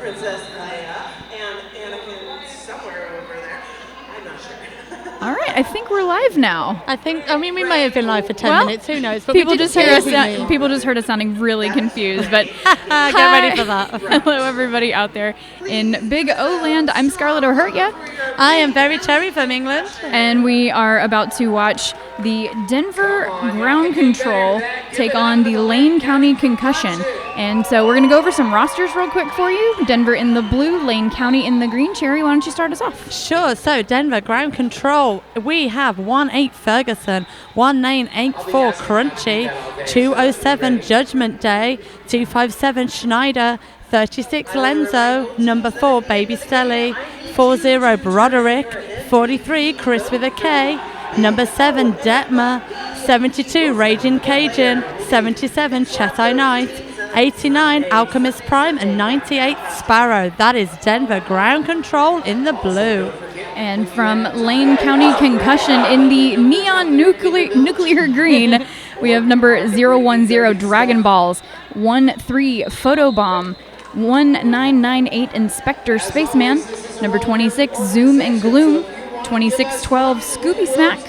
Princess Leia and Anakin somewhere over there. I'm not sure. All right, I think we're live now. I mean, we may have been live for 10 minutes, who knows? But People we just did hear us. say we knew. People just heard us sounding really confused, but Get ready for that. Hello, everybody out there in Big O Land. I'm Scarlett O'Hurtia. I am Very Cherry from England. And we are about to watch the Denver Ground Control take on the Lane County Concussion. And so we're going to go over some rosters real quick for you. Denver in the blue, Lane County in the green. Cherry, why don't you start us off? Sure. So Denver Ground Control, we have 1-8 Ferguson, 1-9-8-4 Crunchy, 207 Judgment Day, 257 Schneider, 36 Lenzo, number 4 Baby Stelly, 40 Broderick, 43 Chris with a K, number 7 Detmer, 72 Raging Cajun, 77 Chet Knight, 89 Alchemist Prime, and 98 Sparrow. That is Denver Ground Control in the blue. And from Lane County Concussion in the neon nuclear green, we have number 010 Dragon Balls, 13 Photobomb, 1998 Inspector Spaceman, number 26 Zoom and Gloom, 2612 Scooby Smack,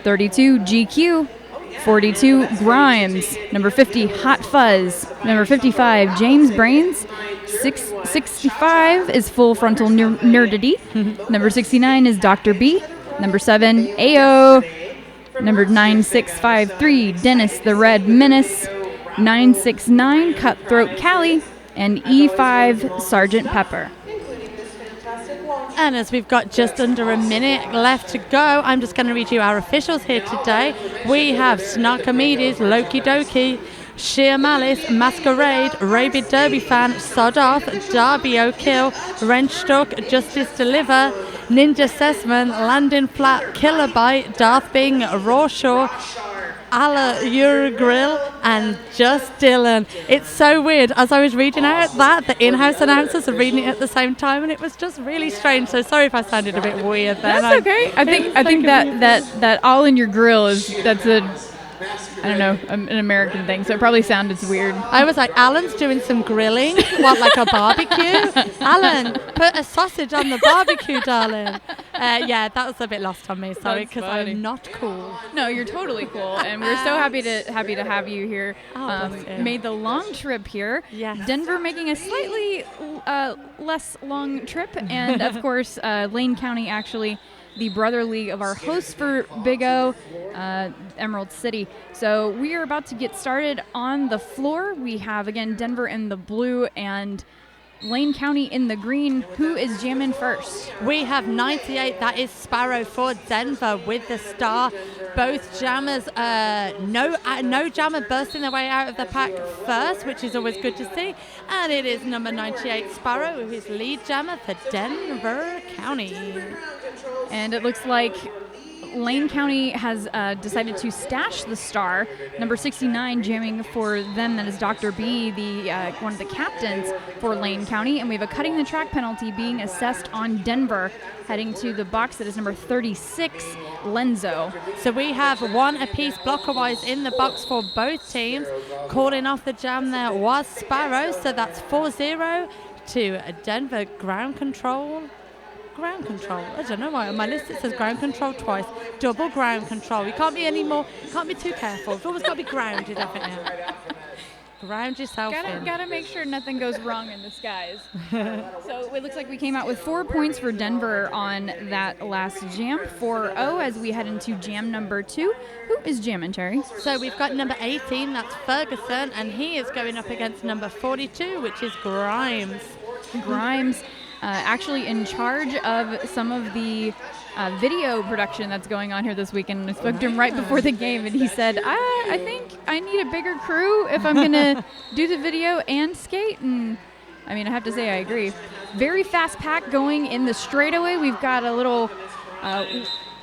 32 GQ, 42 Grimes, number 50 Hot Fuzz, number 55 James Brains, 65 is Full Frontal Nerdity, number 69 is Dr. B, number 7 AO, number 9653 Dennis the Red Menace, 969 Cutthroat Callie, and E5 Sergeant Pepper. And as we've got just under a minute left to go, I'm just going to read you our officials here today. We have Snarkomedes, Loki Doki, Sheer Malice, Masquerade, Rabid Derby Fan, Sod Off, Darby O'Kill, Wrenchstock, Justice Deliver, Ninja Sessman, Landon Flat, Kilobyte, Darth Bing, Rawshaw, Ala Urgrill, and Just Dylan. It's so weird. As I was reading out that, the in-house announcers are reading it at the same time, and it was just really strange. So sorry if I sounded a bit weird there. That's okay. I think that all in your grill that's I don't know, an American thing, so it probably sounded weird. I was like, Alan's doing some grilling. What, like a barbecue? Alan, put a sausage on the barbecue, darling. Yeah, that was a bit lost on me, sorry, because I'm not cool. No, you're totally cool, and we're so happy to have you here. Made the long trip here. Yes. Denver making a slightly less long trip, and of course, Lane County actually the brother league of our hosts for Big O, Emerald City. So we are about to get started on the floor. We have, again, Denver in the blue and Lane County in the green. Who is jamming first? We have 98. That is Sparrow for Denver with the star. Both jammers, no jammer bursting their way out of the pack first, which is always good to see. And it is number 98 Sparrow with his lead jammer for Denver County. And it looks like Lane County has decided to stash the star. Number 69 jamming for them. That is Dr. B, the one of the captains for Lane County. And we have a cutting the track penalty being assessed on Denver, heading to the box that is number 36, Lenzo. So we have one apiece blocker-wise in the box for both teams. Calling off the jam there was Sparrow. So that's 4-0 to Denver Ground Control. Ground control. I don't know why on my list it says ground control twice. Double ground control. You can't be can't be too careful. You've always got to be grounded, haven't you? Ground yourself in. Gotta make sure nothing goes wrong in the skies. So it looks like we came out with 4 points for Denver on that last jam. 4-0 as we head into jam number 2. Who is jamming, Terry? So we've got number 18, that's Ferguson, and he is going up against number 42, which is Grimes. Grimes actually in charge of some of the video production that's going on here this weekend. I spoke to him right before the game, and he said, I think I need a bigger crew if I'm going to do the video and skate. And I mean, I have to say I agree. Very fast pack going in the straightaway. We've got a little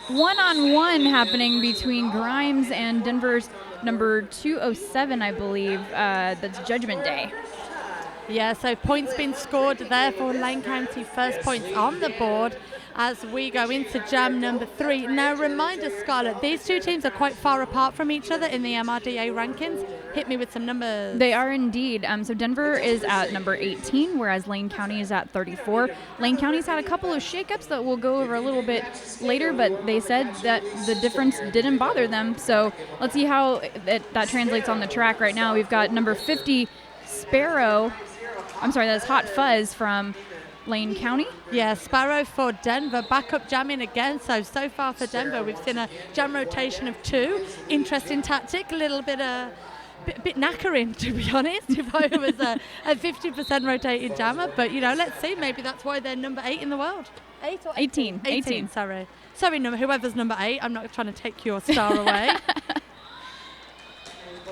one-on-one happening between Grimes and Denver's number 207, I believe. That's Judgment Day. Yeah, so points been scored there for Lane County. First points on the board. as we go into jam number 3. Now, reminder, Scarlett, these two teams are quite far apart from each other in the MRDA rankings. Hit me with some numbers. They are indeed. So Denver is at number 18, whereas Lane County is at 34. Lane County's had a couple of shakeups that we'll go over a little bit later, but they said that the difference didn't bother them. So let's see how that translates on the track right now. We've got number 50, Sparrow. I'm sorry, that's Hot Fuzz from Lane County. Yeah, Sparrow for Denver, backup jamming again. So far for Denver, we've seen a jam rotation of 2. Interesting tactic, a little bit bit knackering, to be honest, if I was a 50% rotated jammer. But, let's see. Maybe that's why they're number 8 in the world. 8 or 18. 18, sorry. Sorry, whoever's number 8. I'm not trying to take your star away.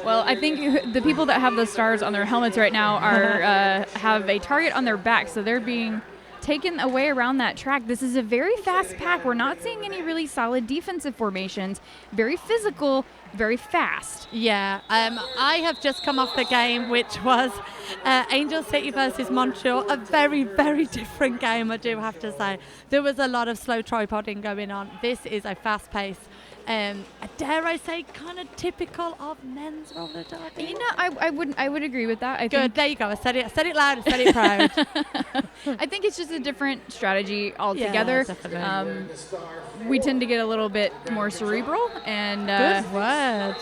Well, I think the people that have the stars on their helmets right now are have a target on their back, so they're being taken away around that track. This is a very fast pack. We're not seeing any really solid defensive formations. Very physical, very fast. Yeah, I have just come off the game, which was Angel City versus Montreal. A very, very different game, I do have to say. There was a lot of slow tripoding going on. This is a fast pace. Dare I say, kind of typical of men's roller derby. I would agree with that. Good, there you go. I said it loud. I said it proud. I think it's just a different strategy altogether. Yeah, definitely. We tend to get a little bit more cerebral, and good word.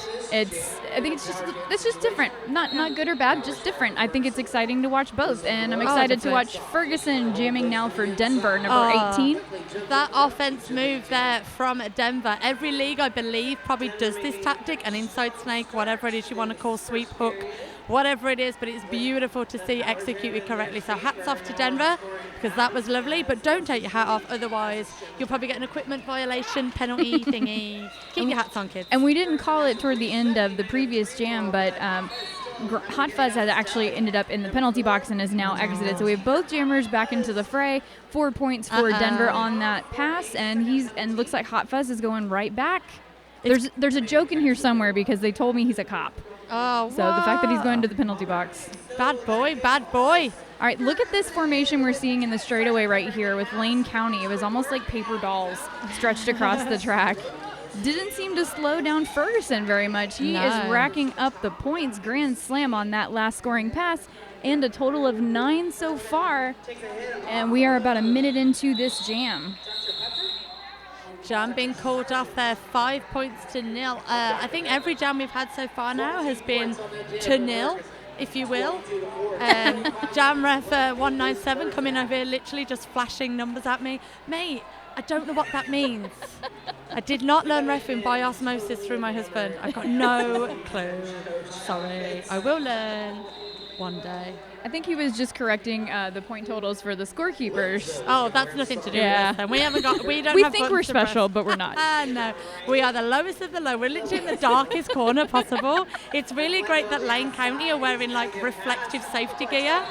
I think it's just different. Not good or bad, just different. I think it's exciting to watch both, and I'm excited to watch Ferguson jamming now for Denver, number 18. That offense move there from Denver. Every league, I believe, probably does this tactic, an inside snake, whatever it is you want to call, sweep hook, whatever it is, but it's beautiful to see executed correctly. So hats off to Denver, because that was lovely, but don't take your hat off, otherwise you'll probably get an equipment violation penalty thingy. Keep your hats on, kids. And we didn't call it toward the end of the previous jam, but Hot Fuzz has actually ended up in the penalty box and is now exited. So we have both jammers back into the fray. 4 points for Denver on that pass, and looks like Hot Fuzz is going right back. There's a joke in here somewhere because they told me he's a cop. Oh, so the fact that he's going to the penalty box. Bad boy, bad boy. All right, look at this formation we're seeing in the straightaway right here with Lane County. It was almost like paper dolls stretched across the track. Didn't seem to slow down Ferguson very much. He is racking up the points. Grand slam on that last scoring pass, and a total of 9 so far. And we are about a minute into this jam. Jam being called off there, 5 points to 0. I think every jam we've had so far now has been to 0, if you will. Jam ref 197 coming over here, literally just flashing numbers at me. Mate, I don't know what that means. I did not learn reffing by osmosis through my husband. I've got no clue. Sorry. I will learn one day. I think he was just correcting the point totals for the scorekeepers. Oh, that's nothing to do with us. Then we don't. We have think we're special, but we're not. No, we are the lowest of the low. We're literally in the darkest corner possible. It's really great that Lane County are wearing like reflective safety gear,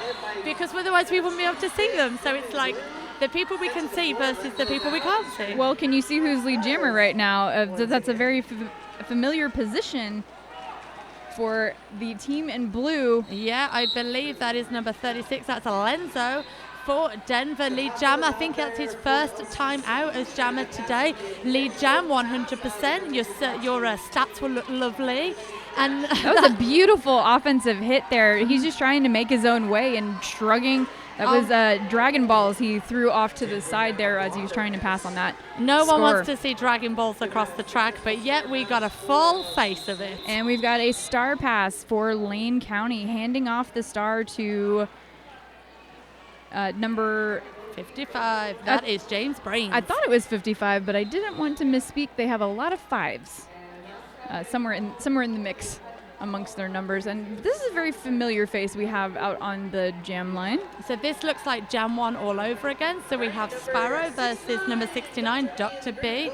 because otherwise we wouldn't be able to see them. So it's like the people we can see versus the people we can't see. Well, can you see who's lead jammer right now? That's a very familiar position for the team in blue. Yeah, I believe that is number 36. That's Alenzo for Denver. Lead jammer. I think that's his first time out as jammer today. Lead jam 100%. Your stats will look lovely. And that was a beautiful offensive hit there. He's just trying to make his own way and shrugging. That was Dragon Balls he threw off to the side there as he was trying to pass on that. No one wants to see Dragon Balls across the track, but yet we got a full face of it. And we've got a star pass for Lane County, handing off the star to number 55. That is James Brains. I thought it was 55, but I didn't want to misspeak. They have a lot of 5s somewhere in the mix amongst their numbers, and this is a very familiar face we have out on the jam line. So this looks like Jam 1 all over again. So we have Sparrow versus number 69, Dr. B.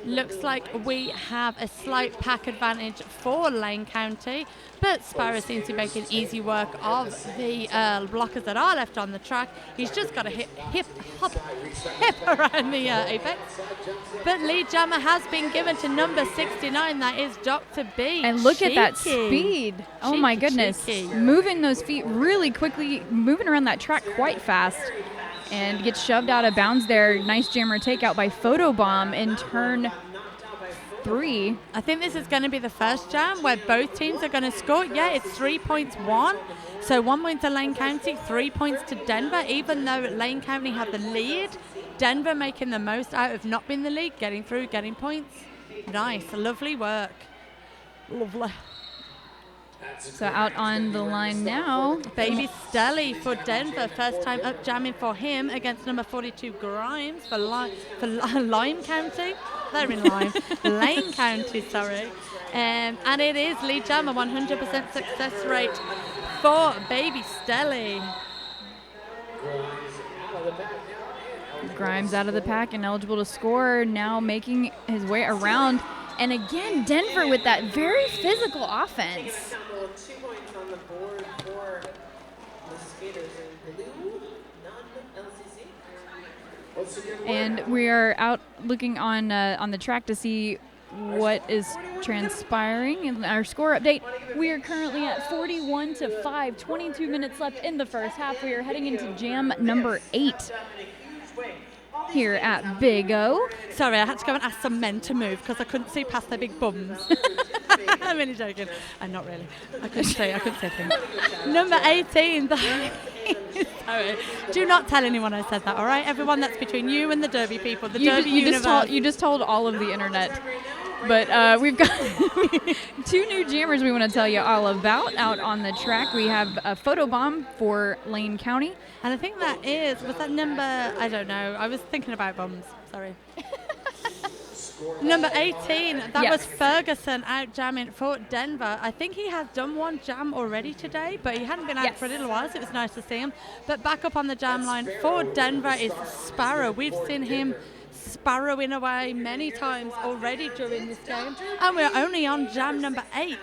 Looks like we have a slight pack advantage for Lane County, but Sparrow seems to be making easy work of the blockers that are left on the track. He's just got a hip around the apex. But lead jammer has been given to number 69. That is Dr. B. And look at that speed. Oh my goodness. Moving those feet really quickly, moving around that track quite fast. and gets shoved out of bounds there. Nice jammer takeout by Photobomb in turn 3. I think this is going to be the first jam where both teams are going to score. Yeah, it's 3 points won. So 1 point to Lane County, 3 points to Denver. Even though Lane County have the lead, Denver making the most out of not being the lead, getting through, getting points. Nice, lovely work. Lovely. So out on the line now, Baby Stelly for Denver. First time up jamming for him against number 42 Grimes for Lime County. They're in Lime. Lane County, sorry. And it is lead jammer, 100% success rate for Baby Stelly. Grimes out of the pack and eligible to score, now making his way around. And again, Denver with that very physical offense. 2 points on the board for the skaters in blue, non-LCC. And we are out looking on the track to see what is transpiring. In our score update, we are currently at 41-5, 22 minutes left in the first half. We are heading into jam number 8 here at Big O. Sorry, I had to go and ask some men to move because I couldn't see past their big bums. I'm only joking. I'm not really. I couldn't say things. Number 18. Sorry. Do not tell anyone I said that, all right? Everyone, that's between you and the Derby people. The Derby universe. You just told all of the internet. But we've got 2 new jammers we want to tell you all about out on the track. We have a Photobomb for Lane County. And I think was that number, I don't know. I was thinking about bombs. Sorry. Number 18, that was Ferguson out jamming for Denver. I think he has done 1 jam already today, but he hadn't been out for a little while, so it was nice to see him. But back up on the jam line for Denver is Sparrow. We've seen him sparrowing away many times already during this game, and we're only on jam number 8.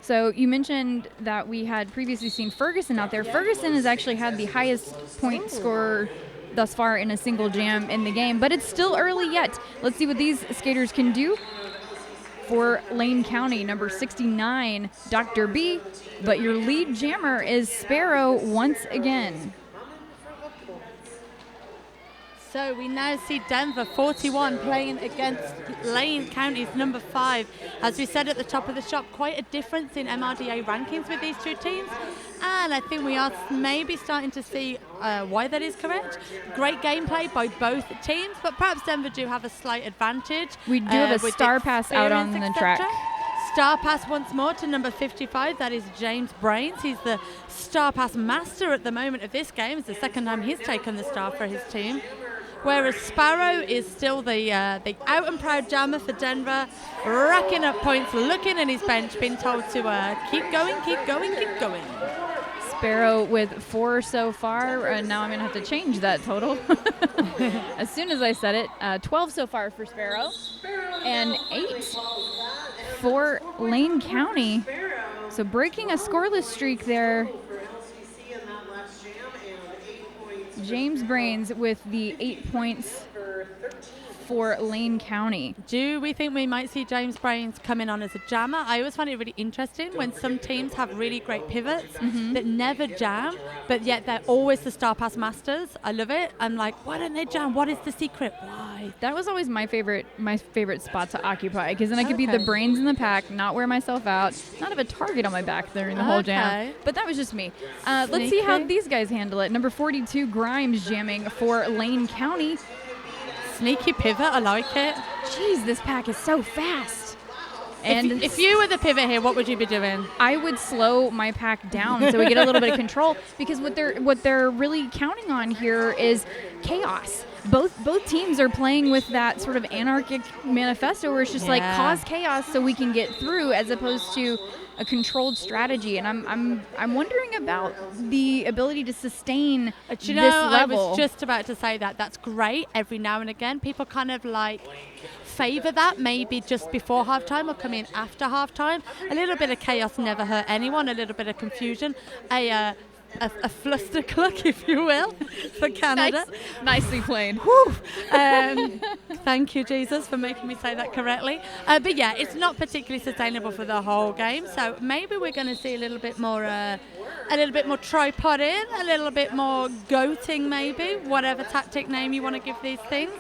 So you mentioned that we had previously seen Ferguson out there. Ferguson has actually had the highest point score thus far in a single jam in the game, but it's still early yet. Let's see what these skaters can do. For Lane County, number 69, Dr. B, but your lead jammer is Sparrow once again. So we now see Denver 41 playing against Lane County's number 5. As we said at the top of the shop, quite a difference in MRDA rankings with these 2 teams. And I think we are maybe starting to see why that is correct. Great gameplay by both teams, but perhaps Denver do have a slight advantage. We do have a star pass out on the track. Star pass once more to number 55. That is James Brains. He's the star pass master at the moment of this game. It's the second time he's taken the star for his team. Whereas Sparrow is still the out and proud jammer for Denver, racking up points, looking at his bench, being told to keep going, keep going, keep going. Sparrow with 4 so far, and now I'm going to have to change that total. As soon as I said it, 12 so far for Sparrow, and 8 for Lane County. So breaking a scoreless streak there. James Brains with the 8 points for Lane County. Do we think we might see James Brains coming on as a jammer? I always find it really interesting when some teams have really great pivots that never jam, but yet they're always the star pass masters. I love it. I'm like, why don't they jam? What is the secret? Why? That was always my favorite spot to occupy, because then I could be the brains in the pack, not wear myself out, not have a target on my back during the whole jam. But that was just me. Let's see how these guys handle it. Number 42, Grimes jamming for Lane County. Sneaky pivot, I like it. Jeez, this pack is so fast. And if you were the pivot here, what would you be doing? I would slow my pack down so we get a little bit of control, because what they're really counting on here is chaos. Both teams are playing with that sort of anarchic manifesto where it's just like cause chaos so we can get through, as opposed to a controlled strategy. And I'm wondering about the ability to sustain this level. I was just about to say that. That's great. Every now and again, people kind of like favor that, maybe just before halftime or come in after halftime. A little bit of chaos never hurt anyone. A little bit of confusion. A a fluster cluck, if you will, for Canada. Nicely played. Whew. Thank you, Jesus, for making me say that correctly. But yeah, it's not particularly sustainable for the whole game. So maybe we're going to see a little bit more tripod-in, a little bit more goating, maybe, whatever tactic name you want to give these things.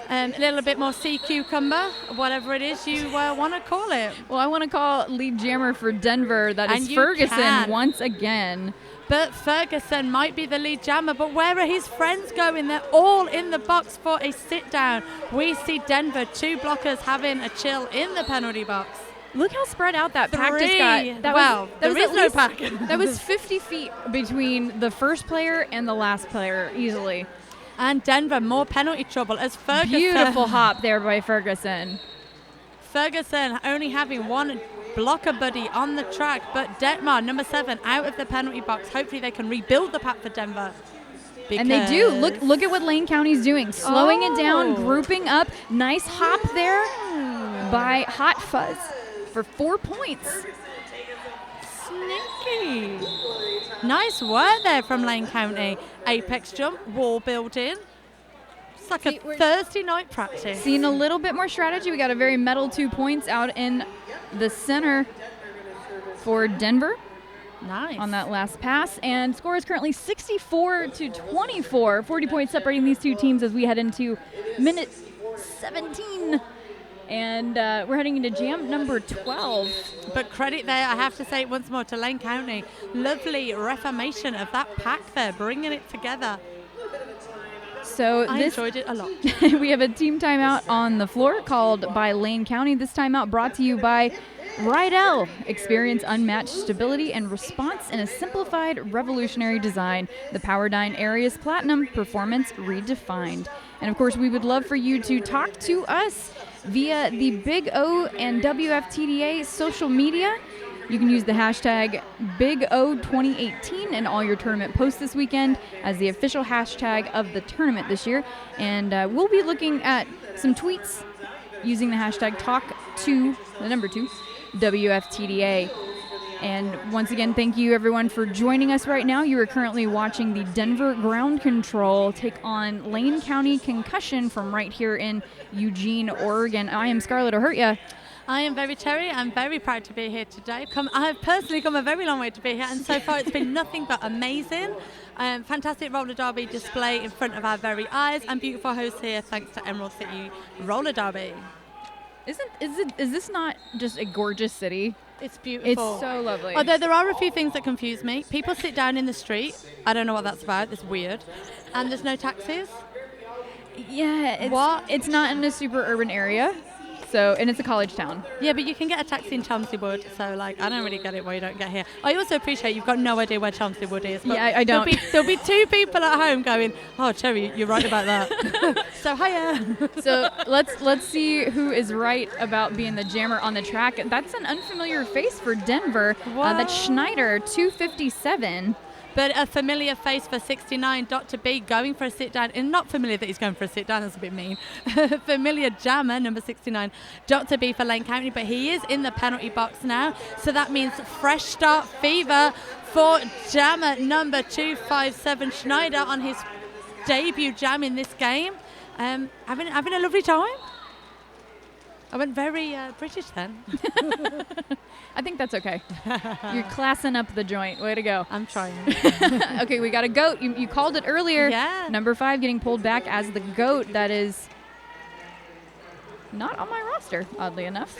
A little bit more sea cucumber, whatever it is you want to call it. Well, I want to call lead jammer for Denver. That is And you Ferguson can. once again. But Ferguson might be the lead jammer, but where are his friends going? They're all in the box for a sit-down. We see Denver, 2 blockers having a chill in the penalty box. Look how spread out that pack 3. just got. There is no pack. That was 50 feet between the first player and the last player, easily. And Denver, more penalty trouble as Ferguson. Beautiful hop there by Ferguson. Ferguson only having 1 blocker buddy on the track, but Detmar, number 7, out of the penalty box. Hopefully they can rebuild the pack for Denver. And they do. Look at what Lane County's doing. Slowing it down, grouping up. Nice hop there by Hot Fuzz for 4 points. Sneaky. Nice work there from Lane County. Apex jump, wall building. It's like a Thursday night practice. Seeing a little bit more strategy. We got a very metal 2 points out in the center for Denver. Nice. On that last pass. And score is currently 64-24. 40 points separating these two teams as we head into minute 17. And we're heading into jam number 12. But credit there, I have to say it once more, to Lane County. Lovely reformation of that pack there, bringing it together. So I enjoyed it a lot. We have a team timeout on the floor called by Lane County. This timeout brought to you by Rydell. Experience unmatched stability and response in a simplified, revolutionary design. The Powerdyne Area's Platinum performance redefined. And of course, we would love for you to talk to us via the Big O and WFTDA social media. You can use the hashtag BigO2018 in all your tournament posts this weekend as the official hashtag of the tournament this year. And we'll be looking at some tweets using the hashtag #2 WFTDA. And once again, thank you everyone for joining us right now. You are currently watching the Denver Ground Control take on Lane County Concussion from right here in Eugene, Oregon. I am Scarlett O'Hurtia. I am Very Cherry. I'm very proud to be here today. I have personally come a very long way to be here, and so far it's been nothing but amazing. Fantastic roller derby display in front of our very eyes, and beautiful hosts here thanks to Emerald City Roller Derby. Is this not just a gorgeous city? It's beautiful. It's so lovely. Although there are a few things that confuse me. People sit down in the street. I don't know what that's about. It's weird. And there's no taxis. Yeah, it's not in a super urban area. So, and it's a college town. Yeah, but you can get a taxi in Chelmsley Wood. So, like, I don't really get it why you don't get here. I also appreciate you've got no idea where Chelmsley Wood is. But yeah, I don't. There'll be 2 people at home going, "Oh, Cherry, you're right about that." So, hiya. So let's see who is right about being the jammer on the track. That's an unfamiliar face for Denver. That's Schneider, 257. But a familiar face for 69, Dr. B going for a sit-down. And not familiar that he's going for a sit-down, that's a bit mean. Familiar jammer, number 69, Dr. B for Lane County. But he is in the penalty box now. So that means fresh start fever for jammer number 257, Schneider, on his debut jam in this game. Having a lovely time. I went very British then. I think that's okay. You're classing up the joint. Way to go. I'm trying. Okay, we got a goat. You called it earlier. Yeah. Number 5 getting pulled back as the goat. That is not on my roster, oddly enough.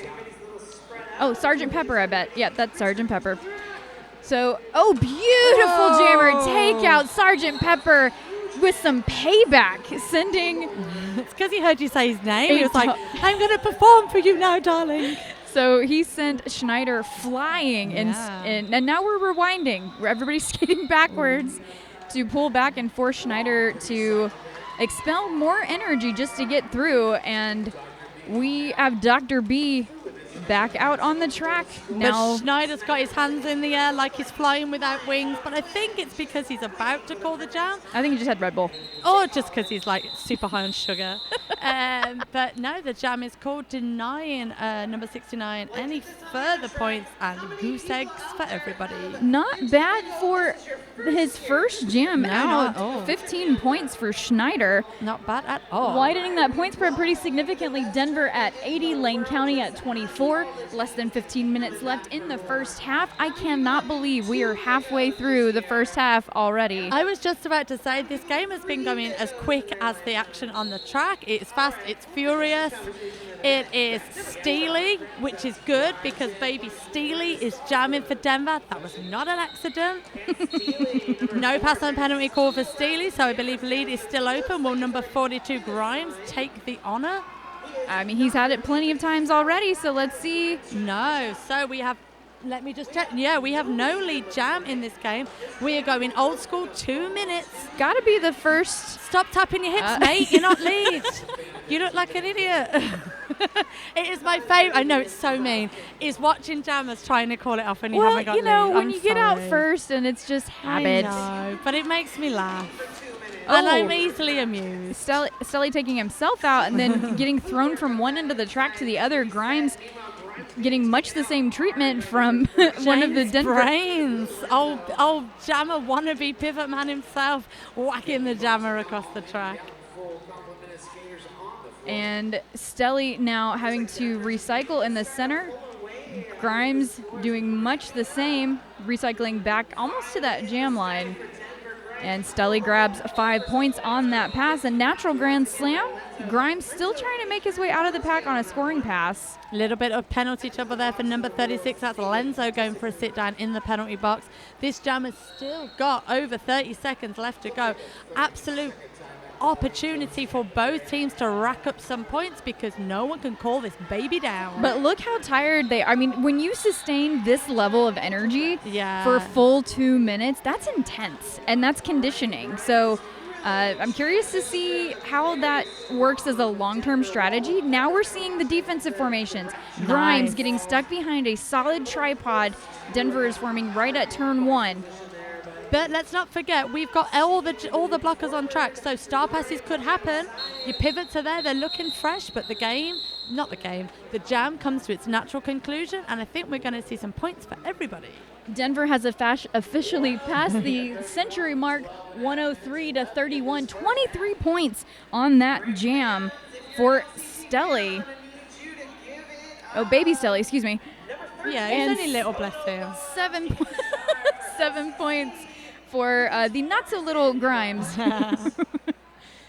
Oh, Sergeant Pepper, I bet. Yeah, that's Sergeant Pepper. So, beautiful jammer takeout. Sergeant Pepper with some payback, sending... It's because he heard you say his name. He was like, I'm going to perform for you now, darling. So he sent Schneider flying, and now we're rewinding. Everybody's skating backwards to pull back and force Schneider to expel more energy just to get through. And we have Dr. B back out on the track. Now But Schneider's got his hands in the air like he's flying without wings, but I think it's because he's about to call the jam, I think he just had Red Bull. or just because he's like super high on sugar. But no, the jam is called, denying number 69 any further points, and goose eggs for everybody. Not bad for his first jam out. not. Oh. 15 points for Schneider. Not bad at all. Widening that point spread pretty significantly. Denver at 80, Lane County at 24. Less than 15 minutes left in the first half. I cannot believe we are halfway through the first half already. I was just about to say, this game has been going as quick as the action on the track. It's fast, it's furious, it is steely, which is good because baby Steely is jamming for Denver. That was not an accident. No pass on penalty call for Steely, so I believe lead is still open. Will number 42 Grimes take the honor? I mean, he's had it plenty of times already, so let's see. No. So we have, let me just check. Yeah, we have no lead jam in this game. We are going old school, 2 minutes. Gotta be the first. Stop tapping your hips, mate. You're not lead. You look like an idiot. It is my favourite. I know, it's so mean. Is watching jammers trying to call it off when you haven't got you know, lead. when I'm you get out sorry. first and it's just habit. I know, but it makes me laugh. Oh. And I'm easily amused. Stelly taking himself out and then getting thrown from one end of the track to the other. Grimes getting much the same treatment from one of the James Denver. Brains, old jammer wannabe pivot man himself, whacking the jammer across the track. And Stelly now having to recycle in the center. Grimes doing much the same, recycling back almost to that jam line. And Stelly grabs 5 points on that pass. A natural grand slam. Grimes still trying to make his way out of the pack on a scoring pass. A little bit of penalty trouble there for number 36. That's Lenzo going for a sit down in the penalty box. This jam has still got over 30 seconds left to go. Absolute opportunity for both teams to rack up some points because no one can call this baby down. But look how tired they are. I mean, when you sustain this level of energy Yeah. for a full 2 minutes, that's intense and that's conditioning. So I'm curious to see how that works as a long-term strategy. Now we're seeing the defensive formations. Grimes Nice. getting stuck behind a solid tripod. Denver is forming right at turn 1. But let's not forget, we've got all the blockers on track, so star passes could happen. Your pivots are there, they're looking fresh, but the jam comes to its natural conclusion, and I think we're going to see some points for everybody. Denver has officially passed the century mark, 103-31. 23 points on that jam for Stelly. Oh, baby Stelly, excuse me. Yeah, And he's only little, bless him. 7 points for the not-so-little Grimes.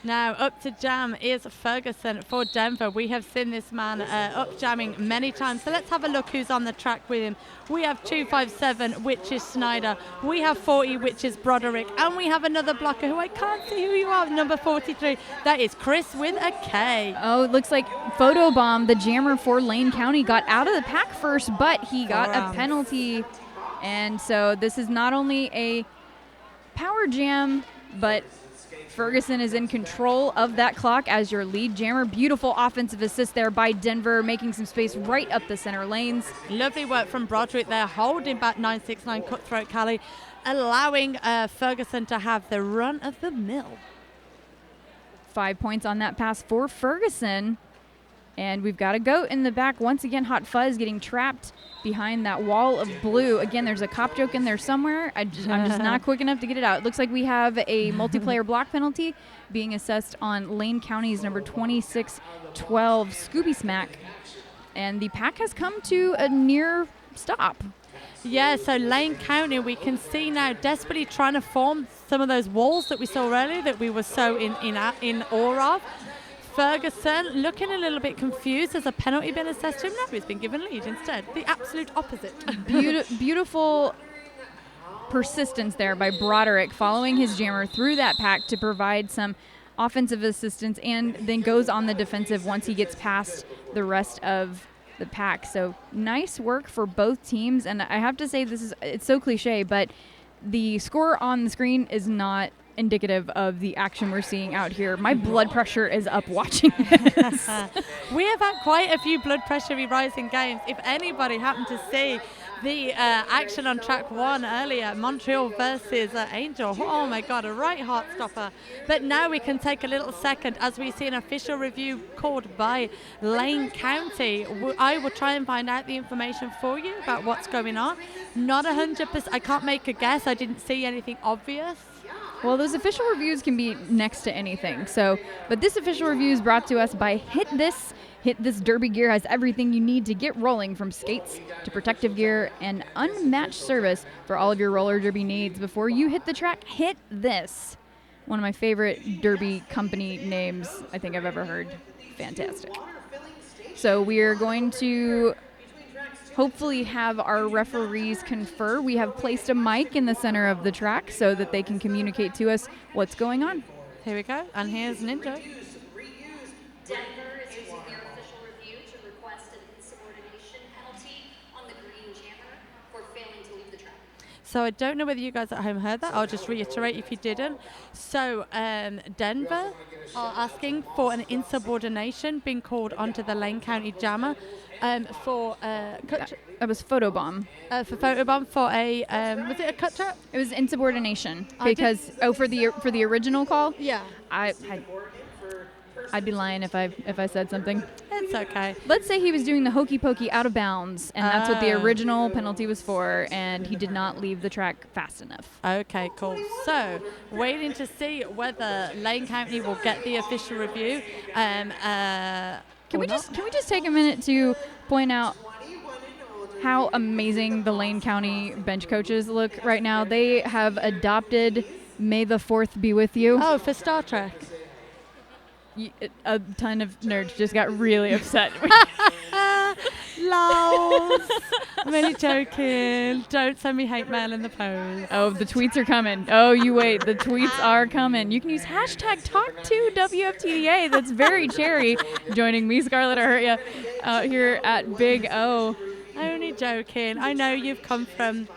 Now, up to jam is Ferguson for Denver. We have seen this man up jamming many times. So let's have a look who's on the track with him. We have 257, which is Snyder. We have 40, which is Broderick. And we have another blocker who I can't see who you are, number 43. That is Chris with a K. Oh, it looks like Photobomb, the jammer for Lane County, got out of the pack first, but he got a penalty. And so this is not only a power jam, but Ferguson is in control of that clock as your lead jammer. Beautiful offensive assist there by Denver, making some space right up the center lanes. Lovely work from Broderick there, holding back 969 Cutthroat Cali, allowing Ferguson to have the run of the mill. 5 points on that pass for Ferguson. And we've got a goat in the back. Once again, Hot Fuzz getting trapped behind that wall of blue. Again, there's a cop joke in there somewhere. I'm just not quick enough to get it out. It looks like we have a multiplayer block penalty being assessed on Lane County's number 2612 Scooby Smack. And the pack has come to a near stop. Yeah, so Lane County, we can see now desperately trying to form some of those walls that we saw earlier that we were so in awe of. Ferguson looking a little bit confused. Has a penalty been assessed to him? No, he's been given lead instead. The absolute opposite. Beautiful persistence there by Broderick, following his jammer through that pack to provide some offensive assistance, and then goes on the defensive once he gets past the rest of the pack. So nice work for both teams. And I have to say, it's so cliche, but the score on the screen is not indicative of the action we're seeing out here. My blood pressure is up watching this. We have had quite a few blood pressure rising games. If anybody happened to see the action on track 1 earlier, Montreal versus Angel, oh my God, a right heart stopper. But now we can take a little second as we see an official review called by Lane County. I will try and find out the information for you about what's going on. Not 100%, I can't make a guess. I didn't see anything obvious. Well, those official reviews can be next to anything. But this official review is brought to us by Hit This. Hit This Derby gear has everything you need to get rolling, from skates to protective gear and unmatched service for all of your roller derby needs. Before you hit the track, Hit This. One of my favorite derby company names I think I've ever heard. Fantastic. So we are going to hopefully have our referees confer. We have placed a mic in the center of the track so that they can communicate to us what's going on. Here we go, and here's Ninja. Denver is using their official review to request an insubordination penalty on the green jammer for failing to leave the track. So I don't know whether you guys at home heard that. I'll just reiterate if you didn't. So Denver are asking for an insubordination being called onto the Lane County jammer for That was photobomb. for photobomb for a was it a cut trap? It was insubordination I did- because for the original call, Yeah, I'd be lying if I said something. it's okay. Let's say he was doing the hokey pokey out of bounds, and that's what the Ah. original penalty was for, and he did not leave the track fast enough. Okay, cool. So, waiting to see whether Lane County will get the official review. Can we just take a minute to point out how amazing the Lane County bench coaches look right now? They have adopted "May the 4th be with you." Oh, for Star Trek. A ton of nerds just got really upset. Lols. I'm only joking. Don't send me hate mail in the post. Oh, the tweets are coming. Oh, you wait. The tweets are coming. You can use hashtag #TalkToWFTDA. That's very cherry. Joining me, Scarlett Arhurtia, out here at Big O. Only joking. I know you've come from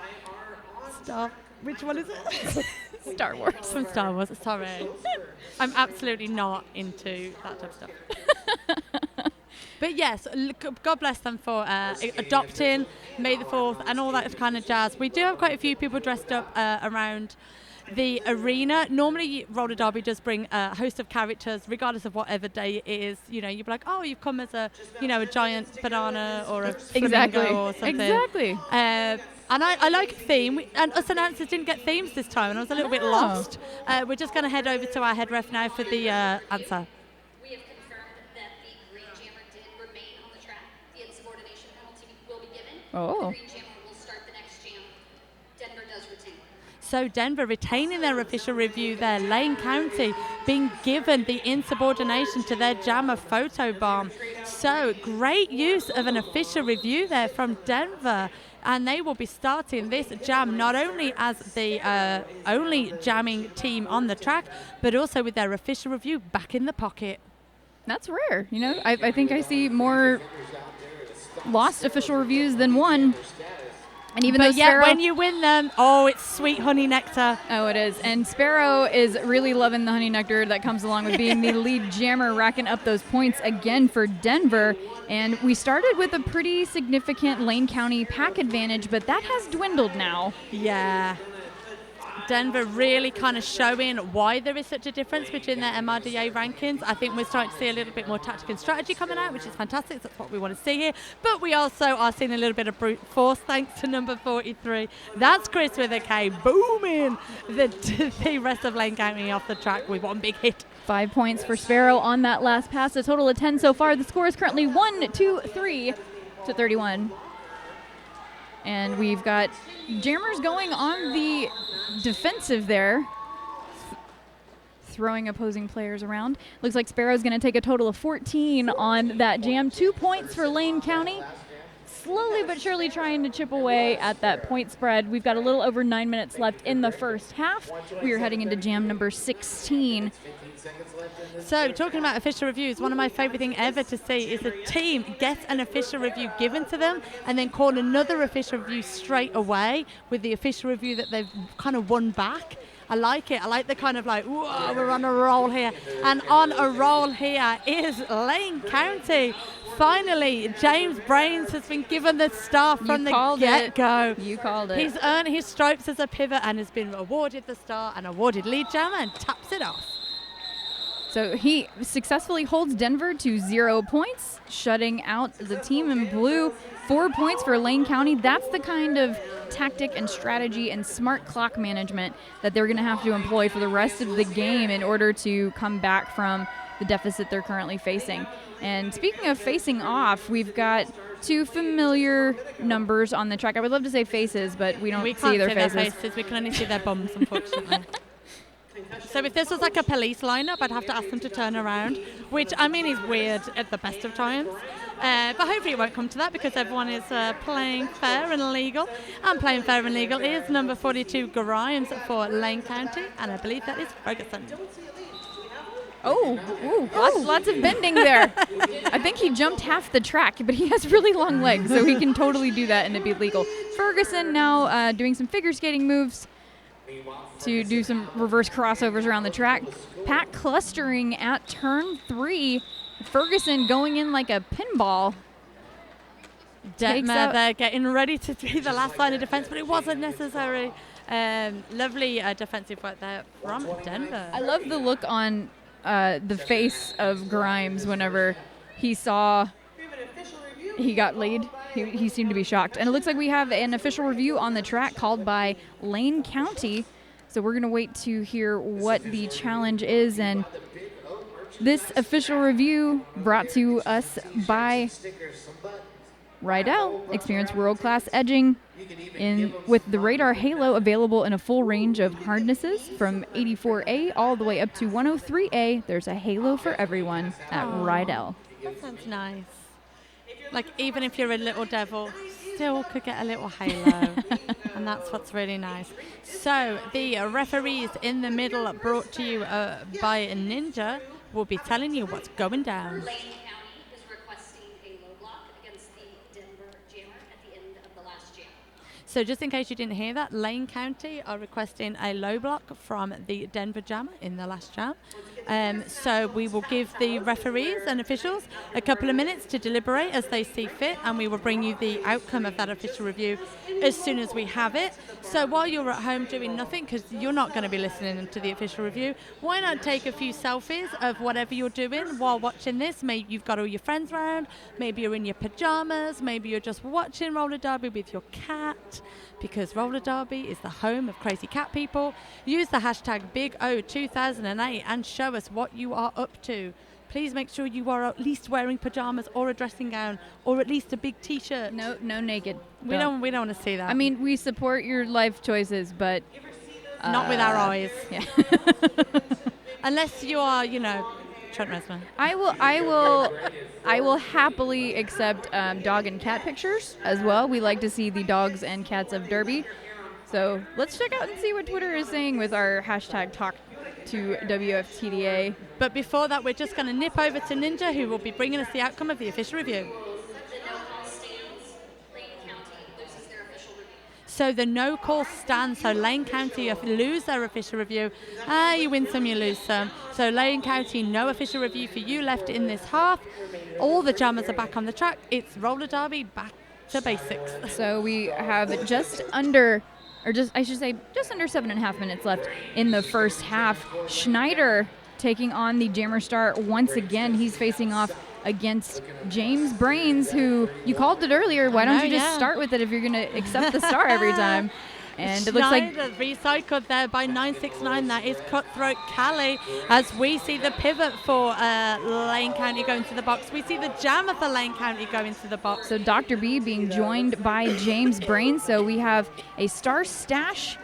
Which one is it? Star Wars. From Star Wars. Sorry. I'm absolutely not into that type of stuff. But yes, God bless them for adopting May the 4th and all that kind of jazz. We do have quite a few people dressed up around the arena. Normally, roller derby does bring a host of characters, regardless of whatever day it is. You know, you'd be like, oh, you've come as a giant banana or a flamingo or something. Exactly. And I like a theme. And us announcers didn't get themes this time, and I was a little bit lost. We're just going to head over to our head ref now for the answer. We have confirmed that the green jammer did remain on the track. The insubordination penalty will be given. Oh. The green jammer will start the next jam. Denver does retain. So Denver retaining their official review there. Lane County being given the insubordination to their jammer photobomb. So great use of an official review there from Denver. And they will be starting this jam not only as the only jamming team on the track, but also with their official review back in the pocket. That's rare. You know, I think I see more lost official reviews than one. And even though Sparrow, when you win them, oh, it's sweet honey nectar. Oh, it is. And Sparrow is really loving the honey nectar that comes along with being the lead jammer, racking up those points again for Denver. And we started with a pretty significant Lane County pack advantage, but that has dwindled now. Yeah. Denver really kind of showing why there is such a difference between their MRDA rankings. I think we're starting to see a little bit more tactic and strategy coming out, which is fantastic. That's what we want to see here. But we also are seeing a little bit of brute force thanks to number 43. That's Chris with a K, booming the rest of Lane County off the track with one big hit. 5 points for Sparrow on that last pass, a total of 10 so far. The score is currently 1-2-3 to 31. And we've got jammers going on the defensive there, throwing opposing players around. Looks like Sparrow's going to take a total of 14 on that jam. 2 points for Lane County. Slowly but surely trying to chip away at that point spread. We've got a little over 9 minutes left in the first half. We are heading into jam number 16. So, talking about official reviews, one of my favourite things ever to see is a team get an official review given to them and then call another official review straight away with the official review that they've kind of won back. I like it. I like the kind of like, whoa, we're on a roll here. And on a roll here is Lane County. Finally, James Brains has been given the star from the get-go. You called it. He's earned his stripes as a pivot and has been awarded the star and awarded lead jammer and taps it off. So he successfully holds Denver to 0 points, shutting out the team in blue. 4 points for Lane County. That's the kind of tactic and strategy and smart clock management that they're going to have to employ for the rest of the game in order to come back from the deficit they're currently facing. And speaking of facing off, we've got two familiar numbers on the track. I would love to say faces, but we don't see their faces. Their faces. We can only see their bums, unfortunately. So if this was like a police lineup, I'd have to ask them to turn around, which, I mean, is weird at the best of times. But hopefully it won't come to that because everyone is playing fair and legal. And playing fair and legal is number 42, Grimes, for Lane County. And I believe that is Ferguson. Lots of bending there. I think he jumped half the track, but he has really long legs, so he can totally do that and it'd be legal. Ferguson now doing some figure skating moves to do some reverse crossovers around the track. Pack clustering at turn 3. Ferguson going in like a pinball. Detmer there getting ready to be the last line of defense, but it wasn't necessary. Lovely defensive work there from Denver. I love the look on the face of Grimes whenever he saw he got lead. He seemed to be shocked. And it looks like we have an official review on the track called by Lane County. So we're going to wait to hear what the challenge is. And this official review brought to us by Rydell, experienced world-class edging with the Radar Halo available in a full range of hardnesses from 84A all the way up to 103A. There's a halo for everyone at Rydell. That sounds nice. Like, even if you're a little devil, still could get a little halo. And that's what's really nice. So, the referees in the middle, brought to you by Ninja, will be telling you what's going down. Lane County is requesting a low block against the Denver Jammer at the end of the last jam. So just in case you didn't hear that, Lane County are requesting a low block from the Denver Jammer in the last jam. So we will give the referees and officials a couple of minutes to deliberate as they see fit, and we will bring you the outcome of that official review as soon as we have it. So while you're at home doing nothing, because you're not going to be listening to the official review, why not take a few selfies of whatever you're doing while watching this? Maybe you've got all your friends around, maybe you're in your pajamas, maybe you're just watching roller derby with your cat, because roller derby is the home of crazy cat people. Use the hashtag BigO2008 and show us what you are up to. Please make sure you are at least wearing pajamas or a dressing gown or at least a big t-shirt. No naked. We don't want to see that. I mean, we support your life choices, but not with our eyes. Yeah. Unless you are, Trent Reznor. I will happily accept dog and cat pictures as well. We like to see the dogs and cats of Derby. So let's check out and see what Twitter is saying with our hashtag talk to WFTDA. But before that, we're just going to nip over to Ninja, who will be bringing us the outcome of the official review. So the no call stands. So Lane County lose their official review. You win some, you lose some. So Lane County, no official review for you left in this half. All the jammers are back on the track. It's roller derby, back to basics. So we have just under 7.5 minutes left in the first half. Schneider taking on the Jammer Star once again. He's facing off against James Brains, who you called it earlier. Why don't you just start with it if you're going to accept the star every time? And it looks like recycled there by 969. That is Cutthroat Cali. As we see the pivot for Lane County going to the box, we see the jammer for Lane County going to the box. So Dr. B being joined by James Brains. So we have a star stash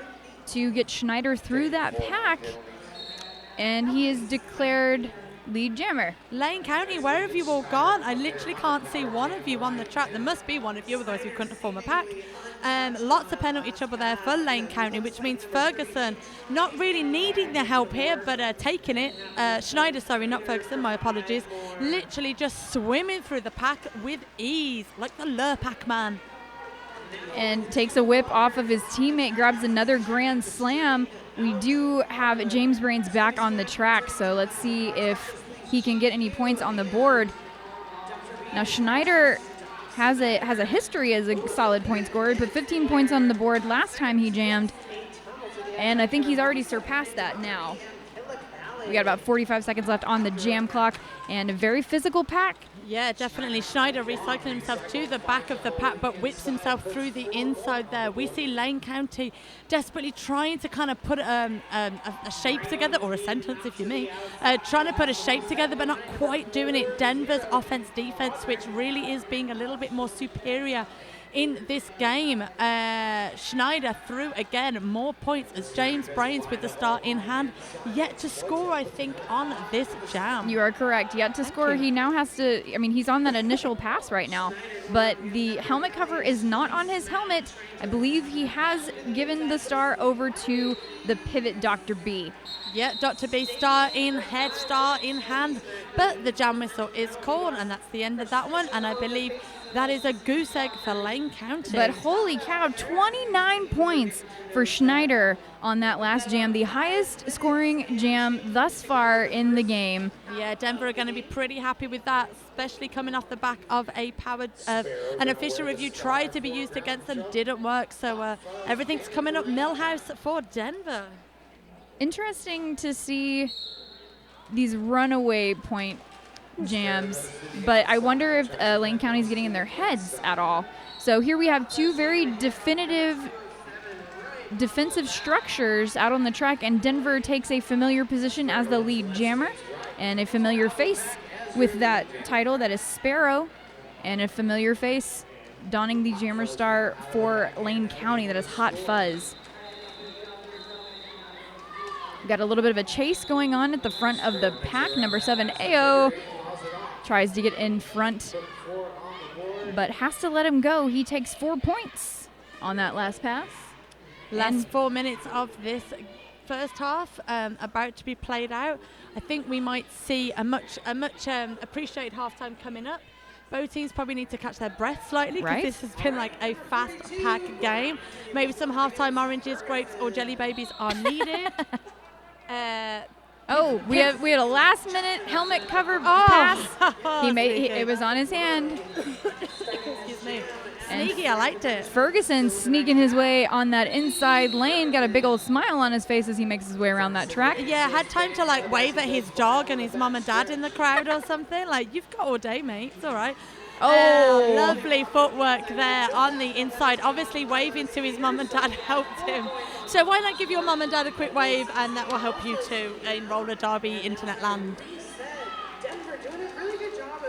to get Schneider through that pack, and he is declared lead jammer. Lane County, where have you all gone? I literally can't see one of you on the track. There must be one of you, otherwise we couldn't form a pack. Lots of penalty trouble there for Lane County, which means Ferguson not really needing the help here, but taking it. Schneider, sorry, not Ferguson, my apologies. Literally just swimming through the pack with ease, like the Lurpak man. And takes a whip off of his teammate, grabs another grand slam. We do have James Brains back on the track, so let's see if he can get any points on the board. Now Schneider has a history as a solid point scorer, put 15 points on the board last time he jammed, and I think he's already surpassed that now. We got about 45 seconds left on the jam clock, and a very physical pack. Yeah, definitely. Schneider recycling himself to the back of the pack, but whips himself through the inside there. We see Lane County desperately trying to kind of put a shape together, or a sentence if you mean, trying to put a shape together, but not quite doing it. Denver's offense-defense switch really is being a little bit more superior in this game. Schneider through again, more points as James Brains with the start in hand. Yet to score, I think, on this jam. You are correct. Yet to score. He now has to, I mean, he's on that initial pass right now, but the helmet cover is not on his helmet. I believe he has given the star over to the pivot Dr. B. Yeah, Dr. B star in head, star in hand, but the jam whistle is called, and that's the end of that one, and I believe that is a goose egg for Lane County. But holy cow, 29 points for Schneider on that last jam, the highest scoring jam thus far in the game. Yeah, Denver are going to be pretty happy with that, especially coming off the back of a powered, an official review tried to be used against them, didn't work, so everything's coming up Millhouse for Denver. Interesting to see these runaway point jams, but I wonder if Lane County's getting in their heads at all. So here we have two very definitive defensive structures out on the track, and Denver takes a familiar position as the lead jammer, and a familiar face with that title, that is Sparrow, and a familiar face donning the jammer star for Lane County, that is Hot Fuzz. Got a little bit of a chase going on at the front of the pack. Number 7, AO, tries to get in front, but has to let him go. He takes 4 points on that last pass. Last 4 minutes of this first half about to be played out. I think we might see a much appreciated halftime coming up. Both teams probably need to catch their breath slightly, because this has been like a fast pack game. Maybe some halftime oranges, grapes, or jelly babies are needed. We had a last minute helmet cover pass. It was on his hand. Excuse me. Sneaky, I liked it. Ferguson sneaking his way on that inside lane, got a big old smile on his face as he makes his way around that track. Yeah, had time to like wave at his dog and his mum and dad in the crowd or something. Like, you've got all day, mate. It's all right. Oh, lovely footwork there on the inside. Obviously, waving to his mum and dad helped him. So why not give your mum and dad a quick wave, and that will help you too in roller derby internet land.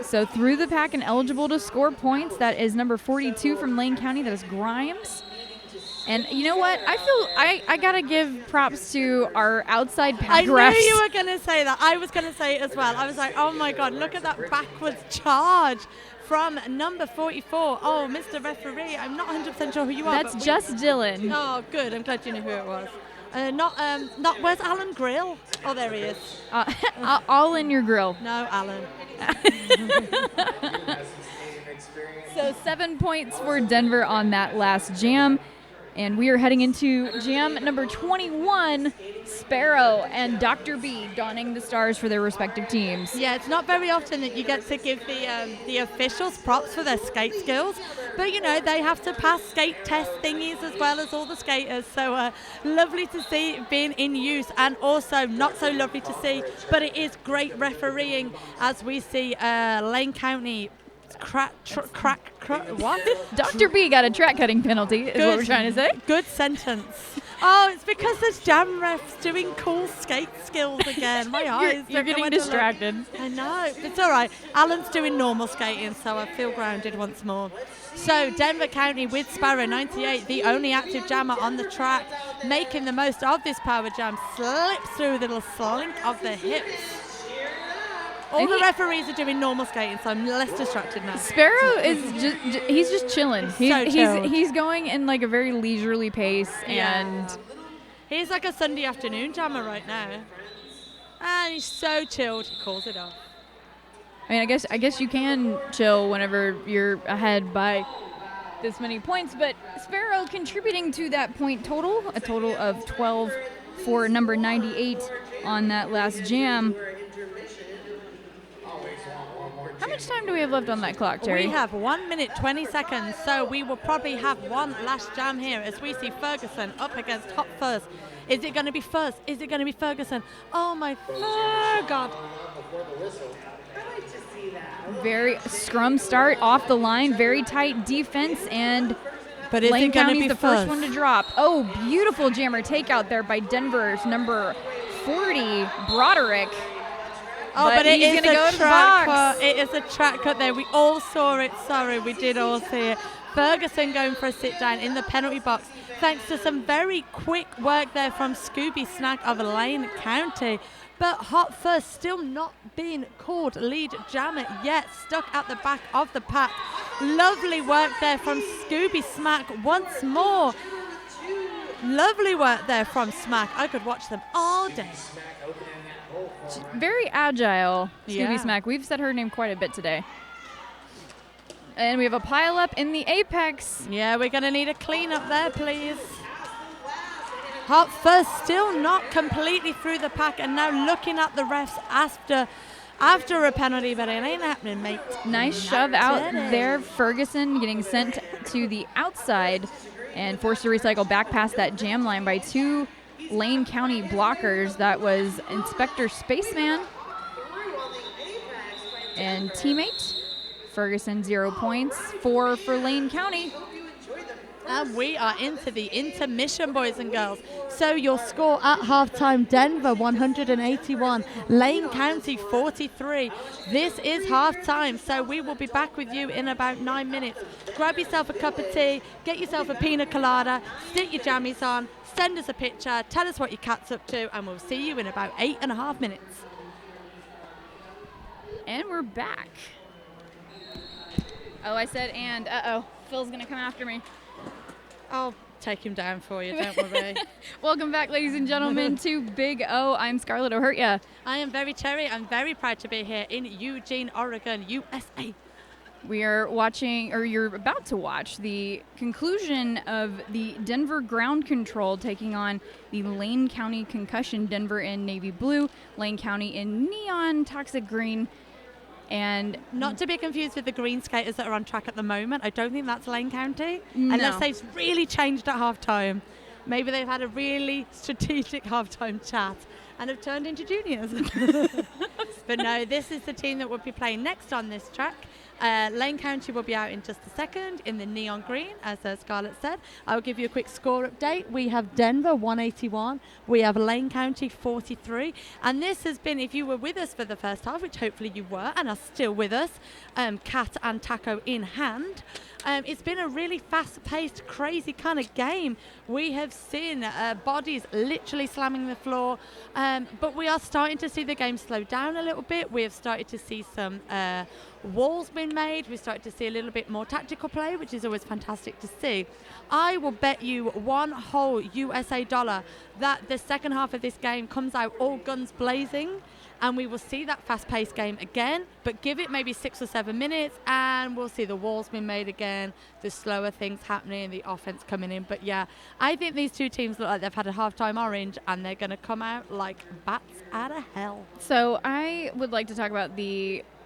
So through the pack and eligible to score points, that is number 42 from Lane County. That is Grimes. And you know what? I gotta give props to our outside pack refs. I knew you were gonna say that. I was gonna say it as well. I was like, oh my God, look at that backwards charge from number 44. Oh, Mr. Referee, I'm not 100% sure who you are. That's just Dylan. Oh, good. I'm glad you knew who it was. Not. Where's Alan Grill? Oh, there he is. All in your grill. No, Alan. So 7 points for Denver on that last jam. And we are heading into jam number 21, Sparrow and Dr. B donning the stars for their respective teams. Yeah, it's not very often that you get to give the officials props for their skate skills, but you know, they have to pass skate test thingies as well as all the skaters. So lovely to see it being in use, and also not so lovely to see, but it is great refereeing as we see Lane County what? Dr. B got a track cutting penalty, is what we're trying to say. Good sentence. Oh, it's because there's jam refs doing cool skate skills again. My eyes. You're getting distracted. I know. It's all right. Alan's doing normal skating, so I feel grounded once more. So Denver County with Sparrow 98, the only active jammer on the track, making the most of this power jam, slips through the little slink of the hips. All And the he- referees are doing normal skating, so I'm less distracted now. Sparrow is he's just chilling. chilled. He's going in like a very leisurely pace, and He's like a Sunday afternoon jammer right now. And he's so chilled, he calls it off. I mean, I guess you can chill whenever you're ahead by this many points, but Sparrow contributing to that point total, a total of 12 for number 98 on that last jam. How much time do we have left on that clock, Terry? We have 1 minute 20 seconds, so we will probably have one last jam here as we see Ferguson up against Hot Fuzz. Is it going to be Fuzz? Is it going to be Ferguson? Oh my God. Very scrum start off the line, very tight defense, and But is Lane it going to County's be the Fuzz? first one to drop. Oh, beautiful jammer takeout there by Denver's number 40, Broderick. Oh, But but it he's is gonna go a to the track box. cut. It is a track cut there. We all saw it. Sorry, we did all see it. Ferguson going for a sit down in the penalty box, thanks to some very quick work there from Scooby Snack of Lane County. But Hot Fuzz still not being called lead jammer yet, stuck at the back of the pack. Lovely work there from Scooby Smack once more. Lovely work there from Smack. I could watch them all day. Very agile, Yeah. Scooby Smack. We've said her name quite a bit today. And we have a pile up in the apex. Yeah, we're going to need a clean up there, please. Hot Fuzz still not completely through the pack, and now looking at the refs after a penalty, but it ain't happening, mate. Nice shove out today. there. Ferguson getting sent to the outside and forced to recycle back past that jam line by two Lane County blockers. That was Inspector Spaceman and teammate. Ferguson 0 points, 4 for Lane County. And we are into the intermission, boys and girls. So your score at halftime, Denver 181, Lane County 43. This is halftime, so we will be back with you in about 9 minutes. Grab yourself a cup of tea, get yourself a pina colada, stick your jammies on, send us a picture, tell us what your cat's up to, and we'll see you in about 8.5 minutes. And we're back. Oh, I said and. Uh-oh. Phil's going to come after me. I'll take him down for you, don't worry. Welcome back, ladies and gentlemen, to Big O. I'm Scarlett O'Hurtia. I am very Cherry. I'm very proud to be here in Eugene, Oregon, USA. We are watching, or you're about to watch, the conclusion of the Denver Ground Control taking on the Lane County Concussion. Denver in navy blue, Lane County in neon toxic green. And Not to be confused with the green skaters that are on track at the moment. I don't think that's Lane County. No. Unless they've really changed at halftime. Maybe they've had a really strategic halftime chat and have turned into juniors. But no, this is the team that will be playing next on this track. Lane County will be out in just a second in the neon green, as Scarlett said. I'll give you a quick score update. We have Denver 181. We have Lane County 43. And this has been, if you were with us for the first half, which hopefully you were and are still with us, Cat and Taco in hand. It's been a really fast-paced, crazy kind of game. We have seen bodies literally slamming the floor, but we are starting to see the game slow down a little bit. We have started to see some walls being made. We've started to see a little bit more tactical play, which is always fantastic to see. I will bet you one whole USA dollar that the second half of this game comes out all guns blazing, and we will see that fast-paced game again, but give it maybe 6 or 7 minutes and we'll see the walls being made again, the slower things happening, the offense coming in. But yeah, I think these two teams look like they've had a halftime orange and they're going to come out like bats out of hell. so I would like to talk about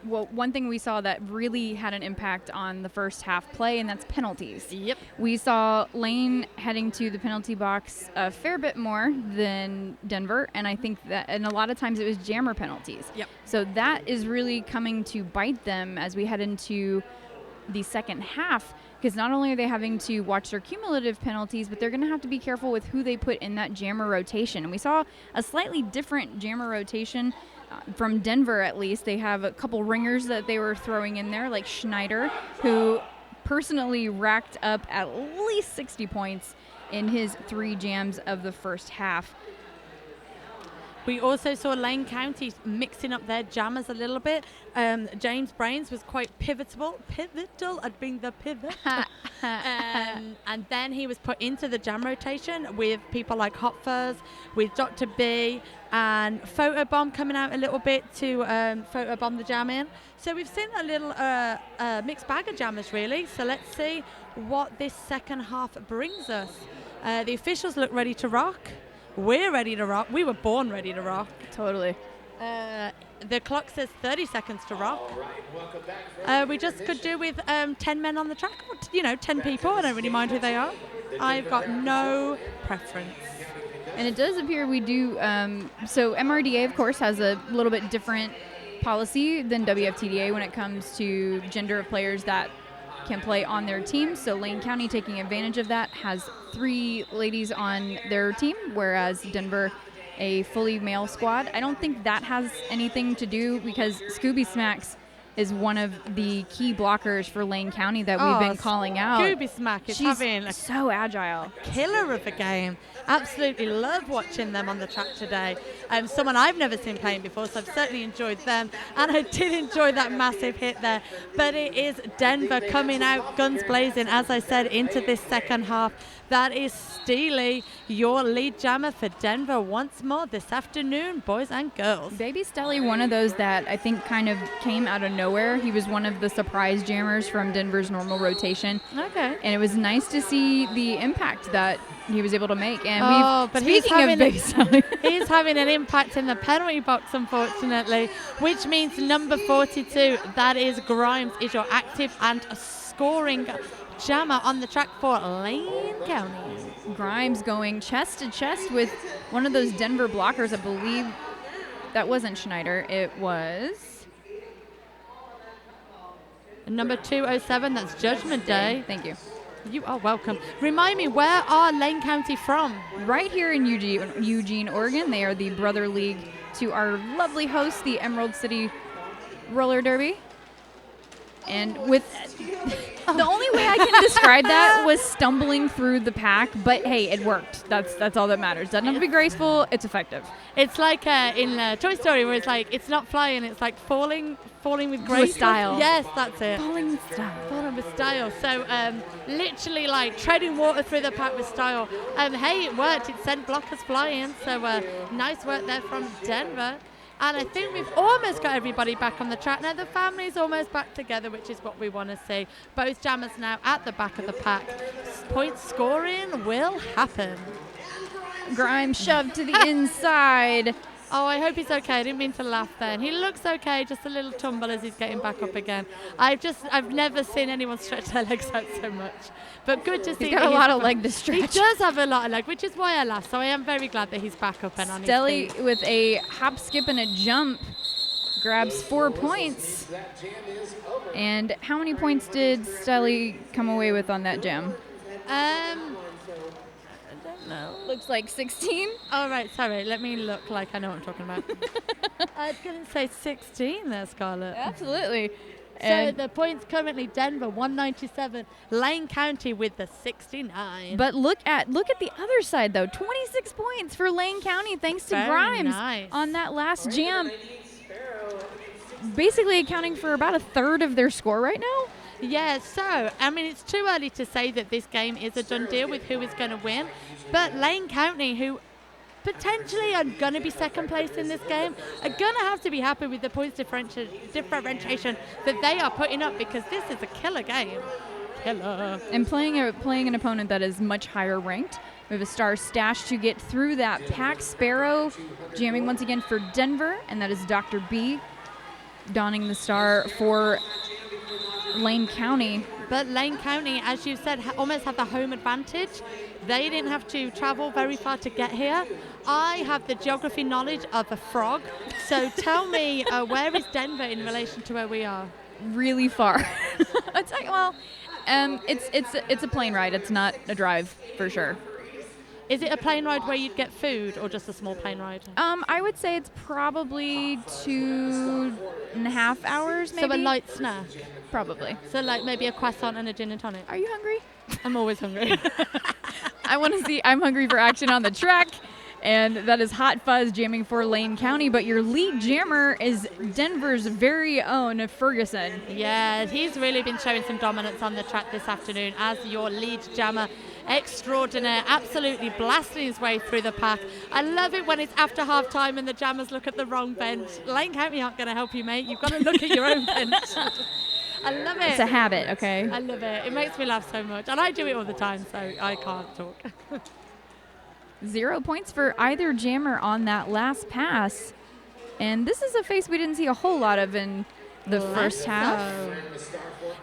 one thing we saw that really had an impact on the first half play, and that's penalties. Yep. We saw Lane heading to the penalty box a fair bit more than Denver, and I think that, and a lot of times it was jammer penalties. Yep. So that is really coming to bite them as we head into the second half, because not only are they having to watch their cumulative penalties, but they're going to have to be careful with who they put in that jammer rotation. And we saw a slightly different jammer rotation from Denver, at least. They have a couple ringers that they were throwing in there, like Schneider, who personally racked up at least 60 points in his 3 jams of the first half. We also saw Lane County mixing up their jammers a little bit. James Brains was quite pivotal. I'd bring the pivot. And then he was put into the jam rotation with people like Hot Fuzz, with Dr. B, and Photobomb coming out a little bit to photobomb the jam in. So we've seen a little mixed bag of jammers, really. So let's see what this second half brings us. The officials look ready to rock. We're ready to rock. We were born ready to rock. Totally. The clock says 30 seconds to rock. We just could do with 10 men on the track, or 10 people. I don't really mind who they are. I've got no preference. And it does appear we do, so MRDA, of course, has a little bit different policy than WFTDA when it comes to gender of players that can play on their team. So Lane County, taking advantage of that, has 3 ladies on their team, whereas Denver, a fully male squad. I don't think that has anything to do, because Scooby Smacks is one of the key blockers for Lane County that we've been calling out. Scooby Smack is having a so agile. Killer of a game. Absolutely love watching them on the track today. Someone I've never seen playing before, so I've certainly enjoyed them. And I did enjoy that massive hit there. But it is Denver coming out guns blazing, as I said, into this second half. That is Steely, your lead jammer for Denver once more this afternoon, boys and girls. Baby Stelly, one of those that I think kind of came out of nowhere. He was one of the surprise jammers from Denver's normal rotation. Okay. And it was nice to see the impact that he was able to make. And he's having an impact in the penalty box, unfortunately, which means number 42, that is Grimes, is your active and scoring jammer on the track for Lane County. Grimes going chest to chest with one of those Denver blockers. I believe that wasn't Schneider. It was number 207. That's Judgment Day. Thank you. You are welcome. Remind me, where are Lane County from? Right here in Eugene, Oregon. They are the brother league to our lovely host, the Emerald City Roller Derby. And with the only way I can describe that was stumbling through the pack, but hey, it worked. That's all that matters. Doesn't have to be graceful. It's effective. It's like in Toy Story, where it's like it's not flying, it's like falling with grace. With style. Yes, that's it. Falling with style. Falling with style. So literally like treading water through the pack with style. Hey, it worked. It sent blockers flying. So nice work there from Denver. And I think we've almost got everybody back on the track. Now the family's almost back together, which is what we want to see. Both jammers now at the back of the pack. Point scoring will happen. Grimes shoved to the inside. Oh, I hope he's okay. I didn't mean to laugh then. He looks okay, just a little tumble as he's getting back up again. I've never seen anyone stretch their legs out so much. But good to see. He's got a lot of leg to stretch. He does have a lot of leg, which is why I laughed. So I am very glad that he's back up and on his feet. With a hop, skip, and a jump grabs 4 points. And how many points did Stelly come away with on that jam? I don't know. Looks like 16. All right, sorry. Let me look like I know what I'm talking about. I was going to say 16 there, Scarlett. Absolutely. So the points currently Denver 197, Lane County with the 69. But look at the other side though. 26 points for Lane County thanks to Grimes on that last jam. Basically accounting for about a third of their score right now. Yeah, so, I mean, it's too early to say that this game is a done deal with who is going to win. But Lane County, who potentially are going to be second place in this game, are going to have to be happy with the points differentiation that they are putting up, because this is a killer game. Killer. And playing an opponent that is much higher ranked. We have a star stash to get through that pack. Sparrow jamming once again for Denver, and that is Dr. B donning the star for Lane County. But Lane County, as you said, almost have the home advantage. They didn't have to travel very far to get here. I have the geography knowledge of a frog. So tell me, where is Denver in relation to where we are? Really far. It's a plane ride. It's not a drive for sure. Is it a plane ride where you'd get food, or just a small plane ride? I would say it's probably 2.5 hours, maybe. So a light snack? Probably. So like maybe a croissant and a gin and tonic? Are you hungry? I'm always hungry. I'm hungry for action on the track. And that is Hot Fuzz jamming for Lane County, but your lead jammer is Denver's very own Ferguson. Yeah, he's really been showing some dominance on the track this afternoon as your lead jammer extraordinaire, absolutely blasting his way through the pack. I love it when it's after half time and the jammers look at the wrong bench. Lane County aren't going to help you, mate. You've got to look at your own bench. I love it. It's a habit, okay? I love it. It makes me laugh so much. And I do it all the time, so I can't talk. 0 points for either jammer on that last pass. And this is a face we didn't see a whole lot of in the first half.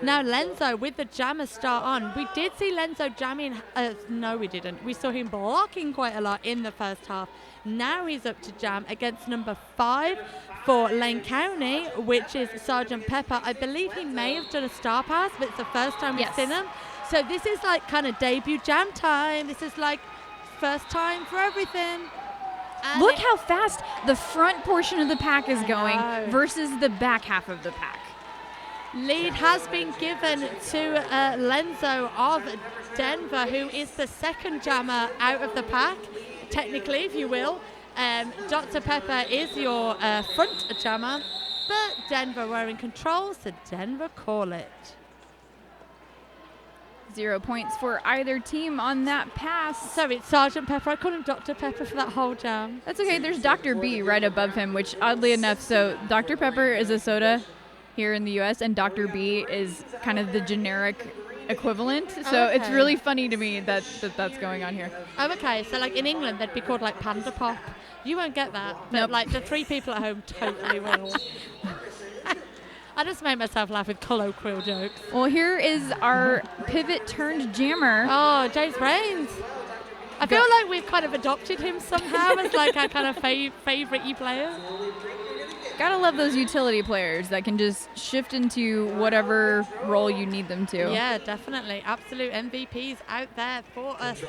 Now Lenzo with the jammer start on. We did see Lenzo jamming. No, we didn't. We saw him blocking quite a lot in the first half. Now he's up to jam against number 5 for Lane County, which is Sergeant Pepper. I believe he may have done a star pass, but it's the first time we've seen him. So this is like kind of debut jam time. This is like first time for everything. And look how fast the front portion of the pack is going versus the back half of the pack. Lead has been given to Lenzo of Denver, who is the second jammer out of the pack, technically, if you will. Dr. Pepper is your front jammer, but Denver were in control, so Denver call it. 0 points for either team on that pass. So it's Sergeant Pepper. I call him Dr. Pepper for that whole jam. That's okay. There's Dr. B right above him, which oddly enough, so Dr. Pepper is a soda here in the U.S. and Dr. B is kind of the generic equivalent. So it's really funny to me that that's going on here. Oh, okay. So like in England, they'd be called like Panda Pop. You won't get that. But like the 3 people at home totally will. I just made myself laugh with colloquial jokes. Well, here is our pivot turned jammer. Oh, James Brains. I feel like we've kind of adopted him somehow as like our kind of favourite player. Gotta love those utility players that can just shift into whatever role you need them to. Yeah, definitely. Absolute MVPs out there for us.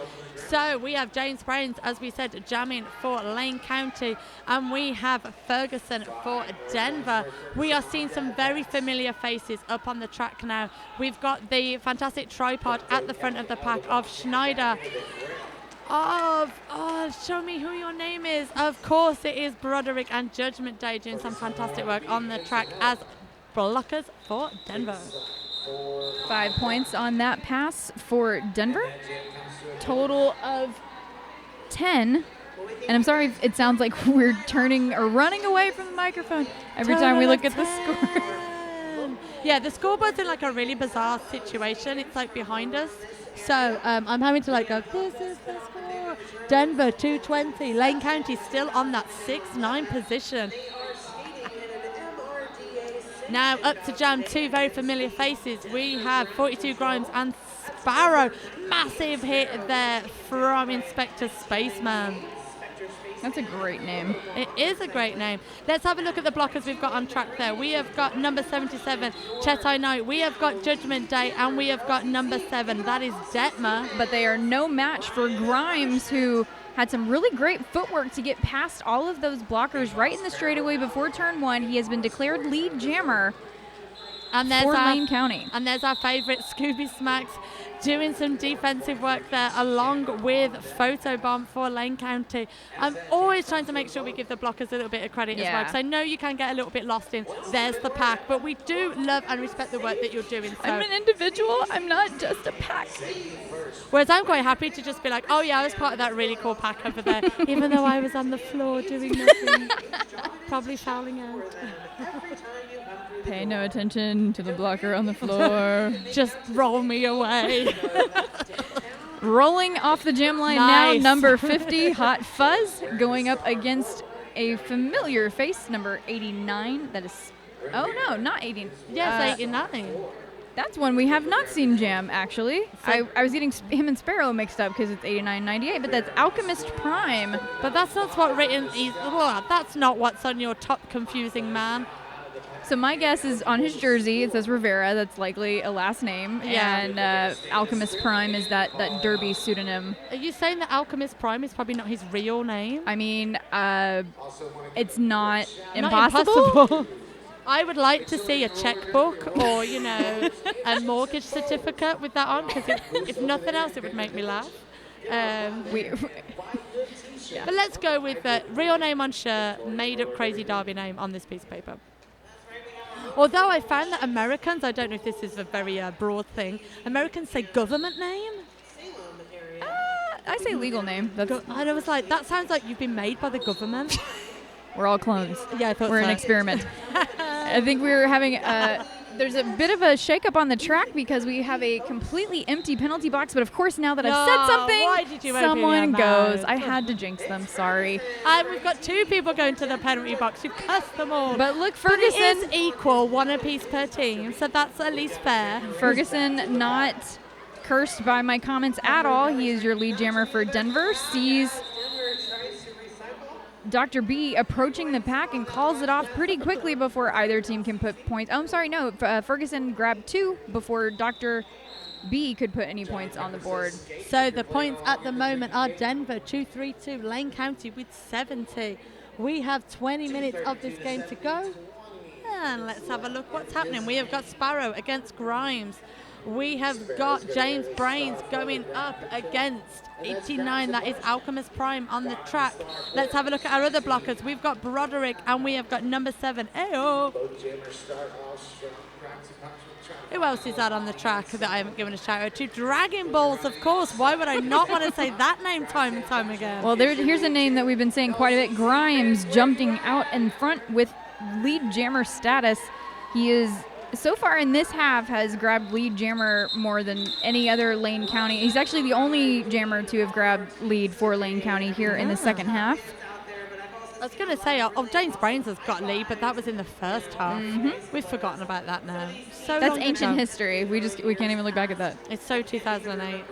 So we have James Brains, as we said, jamming for Lane County, and we have Ferguson for Denver. We are seeing some very familiar faces up on the track now. We've got the fantastic tripod at the front of the pack of Schneider. Show me who your name is. Of course it is Broderick and Judgment Day doing some fantastic work on the track as blockers for Denver. 5 points on that pass for Denver. Total of 10. And I'm sorry if it sounds like we're turning or running away from the microphone every time we look at the score. Yeah, the scoreboard's in like a really bizarre situation. It's like behind us. So I'm having to like go, this is the score. Denver 220. Lane County still on that 6-9 position. Now up to jam 2 very familiar faces. We have 42 Grimes and Sparrow. Massive hit there from Inspector Spaceman. That's a great name. It is a great name. Let's have a look at the blockers we've got on track there. We have got number 77, Chetai Knight. We have got Judgment Day, and we have got number 7. That is Detmer. But they are no match for Grimes, who had some really great footwork to get past all of those blockers right in the straightaway before turn 1. He has been declared lead jammer for Lane County. And there's our favorite Scooby Smacks doing some defensive work there along with Photobomb for Lane County. I'm always trying to make sure we give the blockers a little bit of credit as well, because I know you can get a little bit lost in there's the pack, but we do love and respect the work that you're doing. So I'm an individual, I'm not just a pack. Whereas I'm quite happy to just be like, oh yeah, I was part of that really cool pack over there, even though I was on the floor doing nothing, probably fouling out. Pay no attention to the blocker on the floor. Just roll me away. Rolling off the jam line now, number 50, Hot Fuzz, going up against a familiar face, number 89. That is, oh no, not 80. Yes, 89. That's one we have not seen jam, actually. I was getting him and Sparrow mixed up because it's 89.98, but that's Alchemist Prime. But that's not what written is. That's not what's on your top confusing man. So my guess is on his jersey it says Rivera. That's likely a last name. Yeah. And Alchemist Prime is that derby pseudonym. Are you saying that Alchemist Prime is probably not his real name? I mean, it's not impossible. I would like to see a checkbook or, a mortgage certificate with that on, because if nothing else, it would make me laugh. Yeah. But let's go with real name on shirt, made up crazy Derby name on this piece of paper. Although I found that Americans, I don't know if this is a very broad thing, Americans say government name. I say legal name. That's, And I was like, that sounds like you've been made by the government. we're all clones. Yeah, I thought We're so. an experiment. I think we're having there's a bit of a shakeup on the track because we have a completely empty penalty box. But of course, now that I've said something, why did you open someone your goes. mouth? I had to jinx them. Sorry. And we've got 2 people going to the penalty box. You've cussed them all. But look, But it Ferguson. is equal, 1 apiece per team, so that's at least fair. Ferguson not cursed by my comments at all. He is your lead jammer for Denver. Sees Dr. B approaching the pack and calls it off pretty quickly before either team can put points. Oh, I'm sorry, no. Ferguson grabbed 2 before Dr. B could put any points on the board. So the points at the moment are Denver 232, Lane County with 70. We have 20 minutes of this game to go. And let's have a look what's happening. We have got Sparrow against Grimes. We have got James Brains going up against 89. That is Alchemist Prime on the track. Let's have a look at our other blockers. We've got Broderick and we have got number 7. Ayo. Who else is that on the track that I haven't given a shout out to? Dragon Balls, of course. Why would I not want to say that name time and time again? Well, here's a name that we've been saying quite a bit. Grimes jumping out in front with lead jammer status. He is, so far in this half, has grabbed lead jammer more than any other Lane County. He's actually the only jammer to have grabbed lead for Lane County here in the second half. I was going to say, James Brains has got lead, but that was in the first half. We've forgotten about that now. So That's long ancient ago. history. We can't even look back at that. It's so 2008.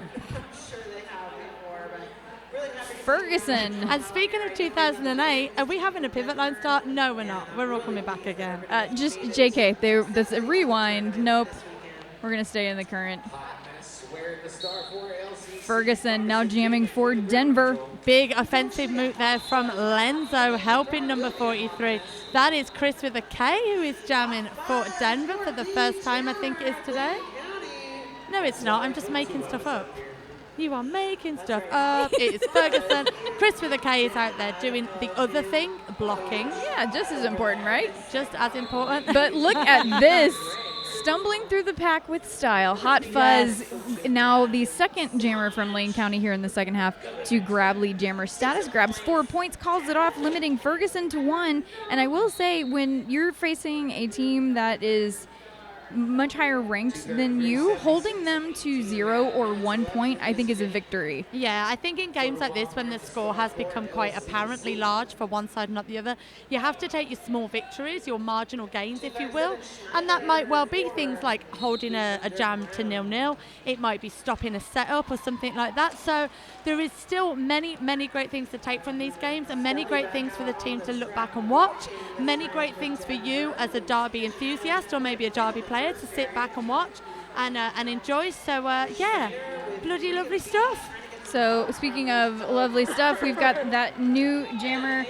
Ferguson. And speaking of 2008, are we having a pivot line start? No, we're not. We're all coming back again. Just JK. That's a rewind. Nope. We're going to stay in the current. Ferguson now jamming for Denver. Big offensive move there from Lenzo, helping number 43. That is Chris with a K, who is jamming for Denver for the first time, I think it is today. No, it's not. I'm just making stuff up. You are making stuff up. It is Ferguson. Chris with a K is out there doing the other thing, blocking. Yeah, just as important, right? Just as important. But look at this. Stumbling through the pack with style. Hot Fuzz, now the second jammer from Lane County here in the second half to grab lead jammer status. Grabs 4 points, calls it off, limiting Ferguson to 1. And I will say, when you're facing a team that is much higher ranked than you, holding them to 0 or 1 point, I think is a victory. Yeah, I think in games like this, when the score has become quite apparently large for one side and not the other, you have to take your small victories, your marginal gains, if you will. And that might well be things like holding a jam to 0-0. It might be stopping a setup or something like that. So there is still many, many great things to take from these games, and many great things for the team to look back and watch. Many great things for you as a Derby enthusiast or maybe a Derby player to sit back and watch and enjoy. So yeah, bloody lovely stuff. So speaking of lovely stuff, we've got that new jammer,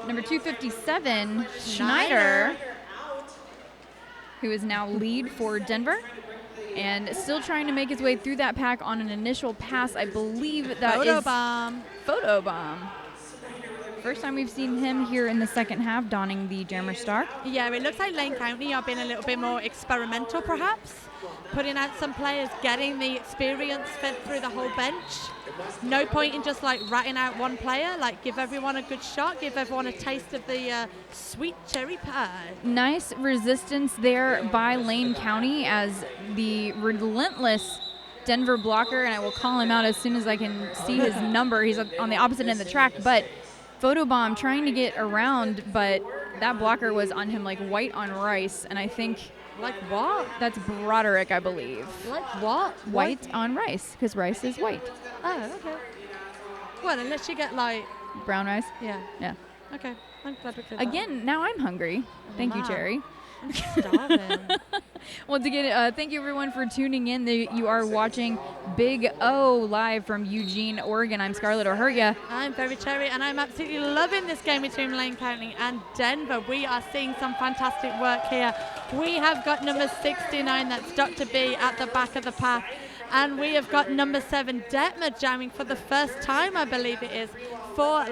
number 257, Schneider, who is now lead for Denver and still trying to make his way through that pack on an initial pass. I believe that Photobomb. First time we've seen him here in the second half donning the jammer star. Yeah, it looks like Lane County are being a little bit more experimental perhaps, putting out some players, getting the experience fed through the whole bench. No point in just like ratting out one player, like give everyone a good shot, give everyone a taste of the sweet cherry pie. Nice resistance there by Lane County as the relentless Denver blocker, and I will call him out as soon as I can see his number. He's on the opposite end of the track, but Photobomb trying to get around, but that blocker was on him like white on rice, and I think... Like what? That's Broderick, I believe. Like what? White on rice, because rice is white. Oh, okay. Well, unless you get like... Brown rice? Yeah. Yeah. Okay. I'm glad we cleared that Again, now I'm hungry. Thank you, Wow. Cherry. I'm starving. Once again, thank you everyone for tuning in. You are watching Big O live from Eugene, Oregon. I'm Scarlett O'Hurya. I'm Very Cherry, and I'm absolutely loving this game between Lane County and Denver. We are seeing some fantastic work here. We have got number 69, that's Dr. B, at the back of the pack. And we have got number 7, Detmer, jamming for the first time, I believe it is, for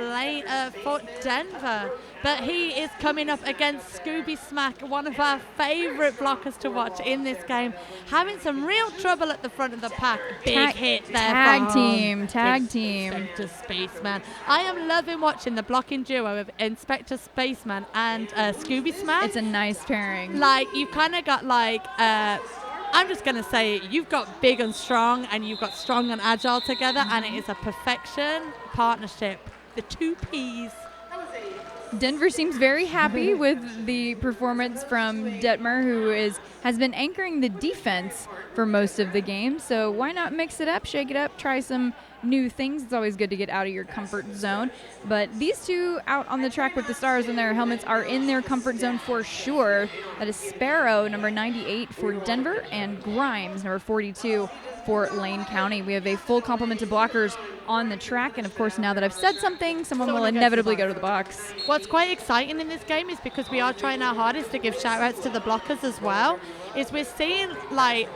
Denver. But he is coming up against Scooby Smack, one of our favorite blockers to watch in this game, having some real trouble at the front of the pack. Big hit there. Tag team. Inspector Spaceman. I am loving watching the blocking duo of Inspector Spaceman and Scooby Smack. It's a nice pairing. Like, you've kind of got like, I'm just going to say it, you've got big and strong, and you've got strong and agile together, and it is a perfection partnership. The 2 Ps. Denver seems very happy with the performance from Detmer, who has been anchoring the defense for most of the game. So why not mix it up, shake it up, try some new things? It's always good to get out of your comfort zone. But these two out on the track with the stars in their helmets are in their comfort zone for sure. That is Sparrow, number 98 for Denver, and Grimes, number 42 for Lane County. We have a full complement of blockers on the track, and of course, now that I've said something, someone will inevitably go to the box. What's quite exciting in this game is, because we are trying our hardest to give shout outs to the blockers as well, is we're seeing like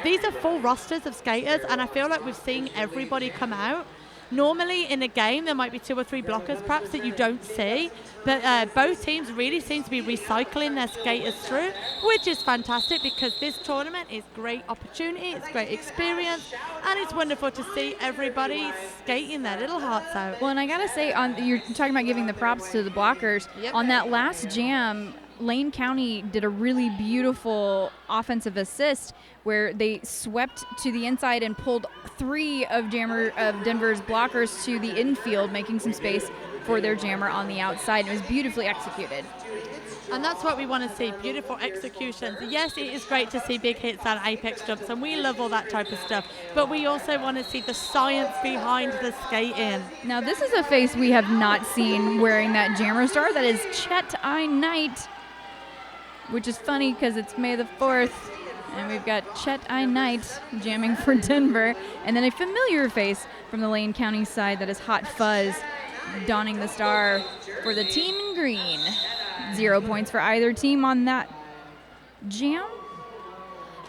these are full rosters of skaters, and I feel like we've seen everybody come out. Normally in a game there might be 2 or 3 blockers perhaps that you don't see, but both teams really seem to be recycling their skaters through, which is fantastic, because this tournament is great opportunity, it's great experience, and it's wonderful to see everybody skating their little hearts out. Well, and I gotta say, you're talking about giving the props to the blockers. Yep. On that last jam, Lane County did a really beautiful offensive assist where they swept to the inside and pulled 3 of Denver's blockers to the infield, making some space for their jammer on the outside. It was beautifully executed. And that's what we want to see, beautiful executions. Yes, it is great to see big hits and apex jumps, and we love all that type of stuff, but we also want to see the science behind the skating. Now, this is a face we have not seen wearing that jammer star. That is Chet I. Knight, which is funny because it's May the 4th, and we've got Chet I. Knight jamming for Denver, and then a familiar face from the Lane County side, that is Hot Fuzz, donning the star for the team in green. 0 points for either team on that jam.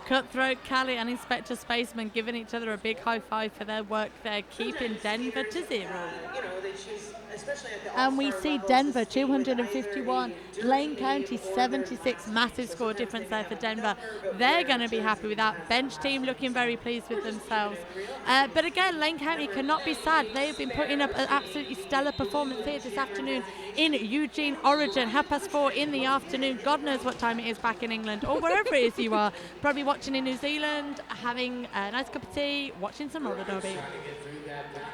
Cutthroat Cali and Inspector Spaceman giving each other a big high five for their work there, keeping Denver to 0. And we see Denver 251, Lane County 76, massive score difference there for Denver. They're going to be happy with that. Bench team looking very pleased with themselves. But again, Lane County cannot be sad. They've been putting up an absolutely stellar performance here this afternoon in Eugene, Oregon, 4:30 in the afternoon. God knows what time it is back in England, or wherever it is you are. Probably watching in New Zealand, having a nice cup of tea, watching some roller derby.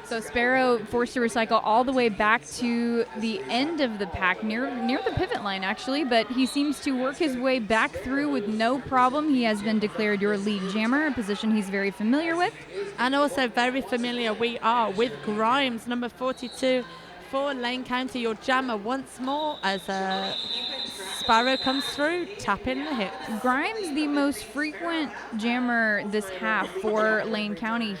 So Sparrow forced to recycle all the way back to the end of the pack, near the pivot line actually, but he seems to work his way back through with no problem. He has been declared your lead jammer, a position he's very familiar with. And also very familiar we are with Grimes, number 42 for Lane County, your jammer once more as Sparrow comes through, tapping the hips. Grimes, the most frequent jammer this half for Lane County.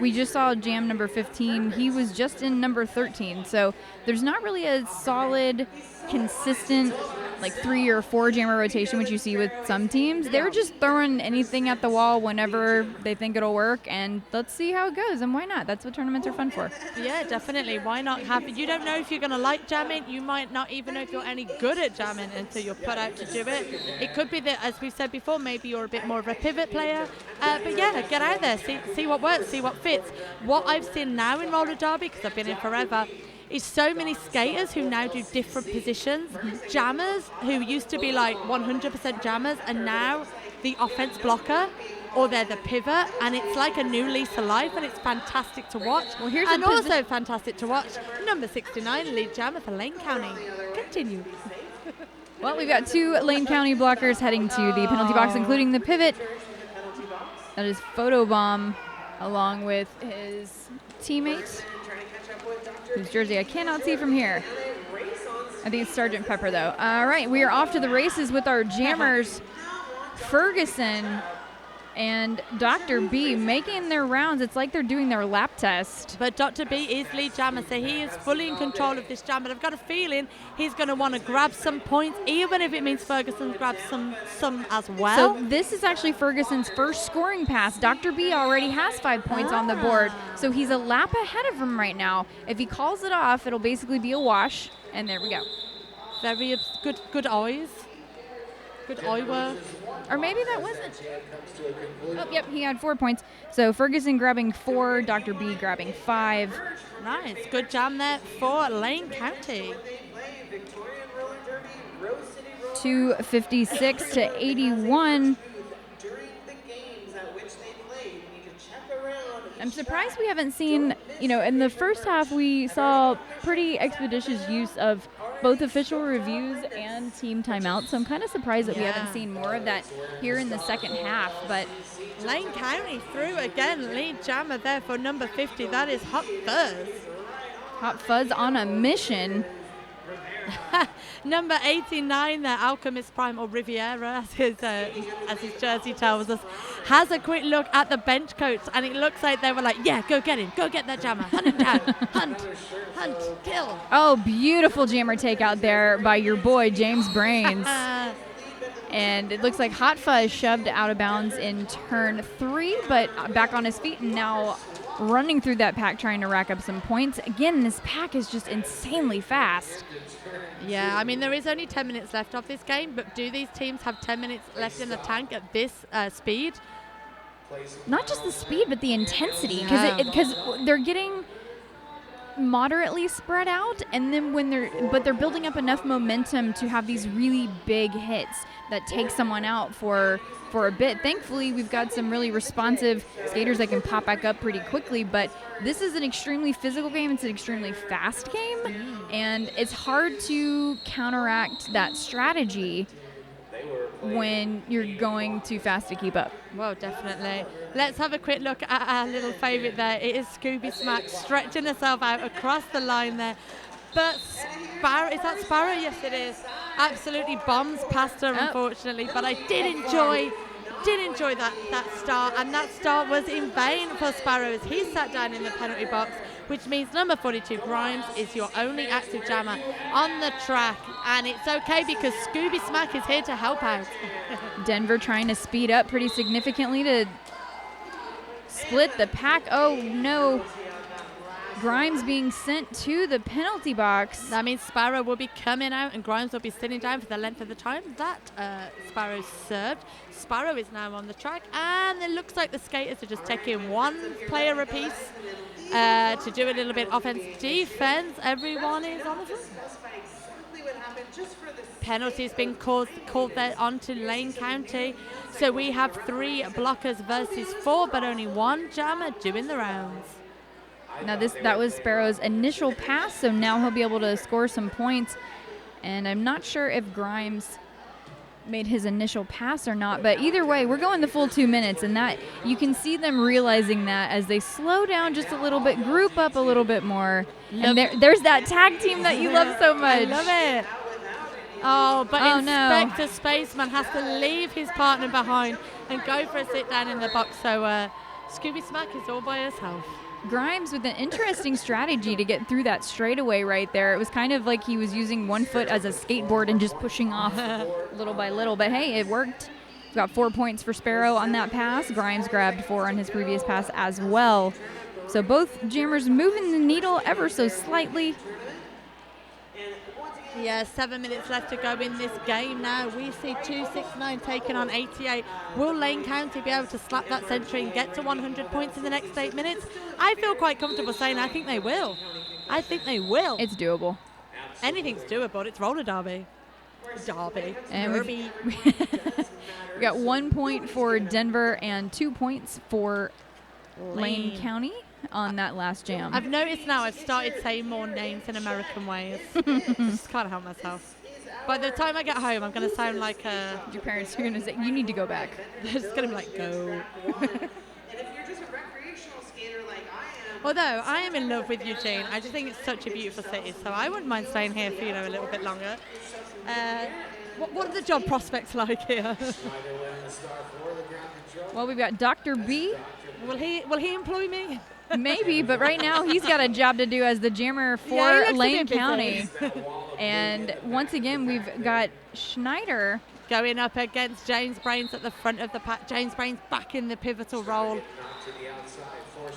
We just saw jam number 15. He was just in number 13. So there's not really a solid, consistent, like 3 or 4 jammer rotation, which you see with some teams. They're just throwing anything at the wall whenever they think it'll work, and let's see how it goes. And why not? That's what tournaments are fun for. Yeah, definitely. Why not have it? You don't know if you're going to like jamming. You might not even know if you're any good at jamming until you're put out to do it. It could be that, as we've said before, maybe you're a bit more of a pivot player. But yeah, get out there, see what works, see what fits. What I've seen now in roller derby, because I've been in forever, is so many skaters who now do different positions. Jammers who used to be like 100% jammers and now the offense blocker, or they're the pivot, and it's like a new lease of life, and it's fantastic to watch. Well, here's and also fantastic to watch, number 69, lead jammer for Lane County. Continue. Well, we've got 2 Lane County blockers heading to the penalty box, including the pivot. That is Photobomb, along with his teammate, whose jersey I cannot see from here. I think it's Sergeant Pepper, though. All right, we are off to the races with our jammers. Ferguson And Dr. B making their rounds. It's like they're doing their lap test. But Dr. B is lead jammer, so he is fully in control of this jam. But I've got a feeling he's going to want to grab some points, even if it means Ferguson grabs some as well. So this is actually Ferguson's first scoring pass. Dr. B already has 5 points on the board, so he's a lap ahead of him right now. If he calls it off, it'll basically be a wash, and there we go. Very good eyes. Good eye work. Or maybe that wasn't. Oh, yep, he had 4 points. So Ferguson grabbing 4, Dr. B grabbing 5. Nice. Good jam there for Lane County. 256 to 81. I'm surprised we haven't seen, in the first half we saw pretty expeditious use of both official reviews and team timeouts. So I'm kind of surprised that we haven't seen more of that here in the second half. But Lane County through again, lead jammer there for number 50. That is Hot Fuzz. Hot Fuzz on a mission. Number 89 there, Alchemist Prime, or Riviera, as his jersey tells us, has a quick look at the bench coats, and it looks like they were like, yeah, go get him, go get that jammer, hunt him down, hunt, kill. Oh, beautiful jammer takeout there by your boy, James Brains. And it looks like Hot Fuzz shoved out of bounds in turn 3, but back on his feet and now running through that pack trying to rack up some points. Again, this pack is just insanely fast. Yeah, I mean, there is only 10 minutes left of this game, but do these teams have 10 minutes left in the tank at this speed? Not just the speed, but the intensity, because they're getting moderately spread out, and then they're building up enough momentum to have these really big hits that take someone out for a bit. Thankfully, we've got some really responsive skaters that can pop back up pretty quickly, but this is an extremely physical game. It's an extremely fast game, and it's hard to counteract that strategy when you're going too fast to keep up. Well, definitely. Let's have a quick look at our little favourite there. It is Scooby Smack stretching herself out across the line there. But Sparrow, is that Sparrow? Yes, it is. Absolutely bombs past her, unfortunately. But I did enjoy that start, and that start was in vain for Sparrow as he sat down in the penalty box, which means number 42, Grimes, is your only active jammer on the track. And it's okay because Scooby Smack is here to help out. Denver trying to speed up pretty significantly to split the pack. Oh, no. Grimes being sent to the penalty box. That means Sparrow will be coming out and Grimes will be sitting down for the length of the time that Sparrow served. Sparrow is now on the track, and it looks like the skaters are just taking one player apiece to do a little bit offense, defense. Everyone is on the field. Penalties being called there onto Lane County. So we have 3 blockers versus 4, but only 1 jammer doing the rounds. Now that was Sparrow's initial pass, so now he'll be able to score some points. And I'm not sure if Grimes made his initial pass or not, but either way, we're going the full 2 minutes, and that you can see them realizing that as they slow down just a little bit, group up a little bit more. And there's that tag team that you love so much. I love it. Oh, but Inspector Spaceman has to leave his partner behind and go for a sit down in the box, so Scooby Smack is all by herself. Grimes with an interesting strategy to get through that straightaway right there. It was kind of like he was using one foot as a skateboard and just pushing off little by little. But hey, it worked. He's got 4 points for Sparrow on that pass. Grimes grabbed 4 on his previous pass as well. So both jammers moving the needle ever so slightly. Yeah, 7 minutes left to go in this game now. We see 269 taking on 88. Will Lane County be able to slap that century and get to 100 points in the next 8 minutes? I feel quite comfortable saying I think they will. I think they will. It's doable. Anything's doable. It's roller derby. And Derby. we got 1 point for Denver and 2 points for Lane County on that last jam. I've noticed now I've started saying more names in American ways. Just can't help myself. By the time I get home, I'm going to sound like your parents are going to say, you need to go back. They're just going to be like, go. And if you're just a recreational skater like I am. Although I am in love with Eugene. I just think it's such a beautiful city, so I wouldn't mind staying here for, a little bit longer. What are the job prospects like here? Well, we've got Dr. B. Will he employ me? Maybe, but right now he's got a job to do as the jammer for Yeah, he looks a Lane bit busy. County. And once again, we've got Schneider. Going up against James Brains at the front of the pack. James Brains back in the pivotal role.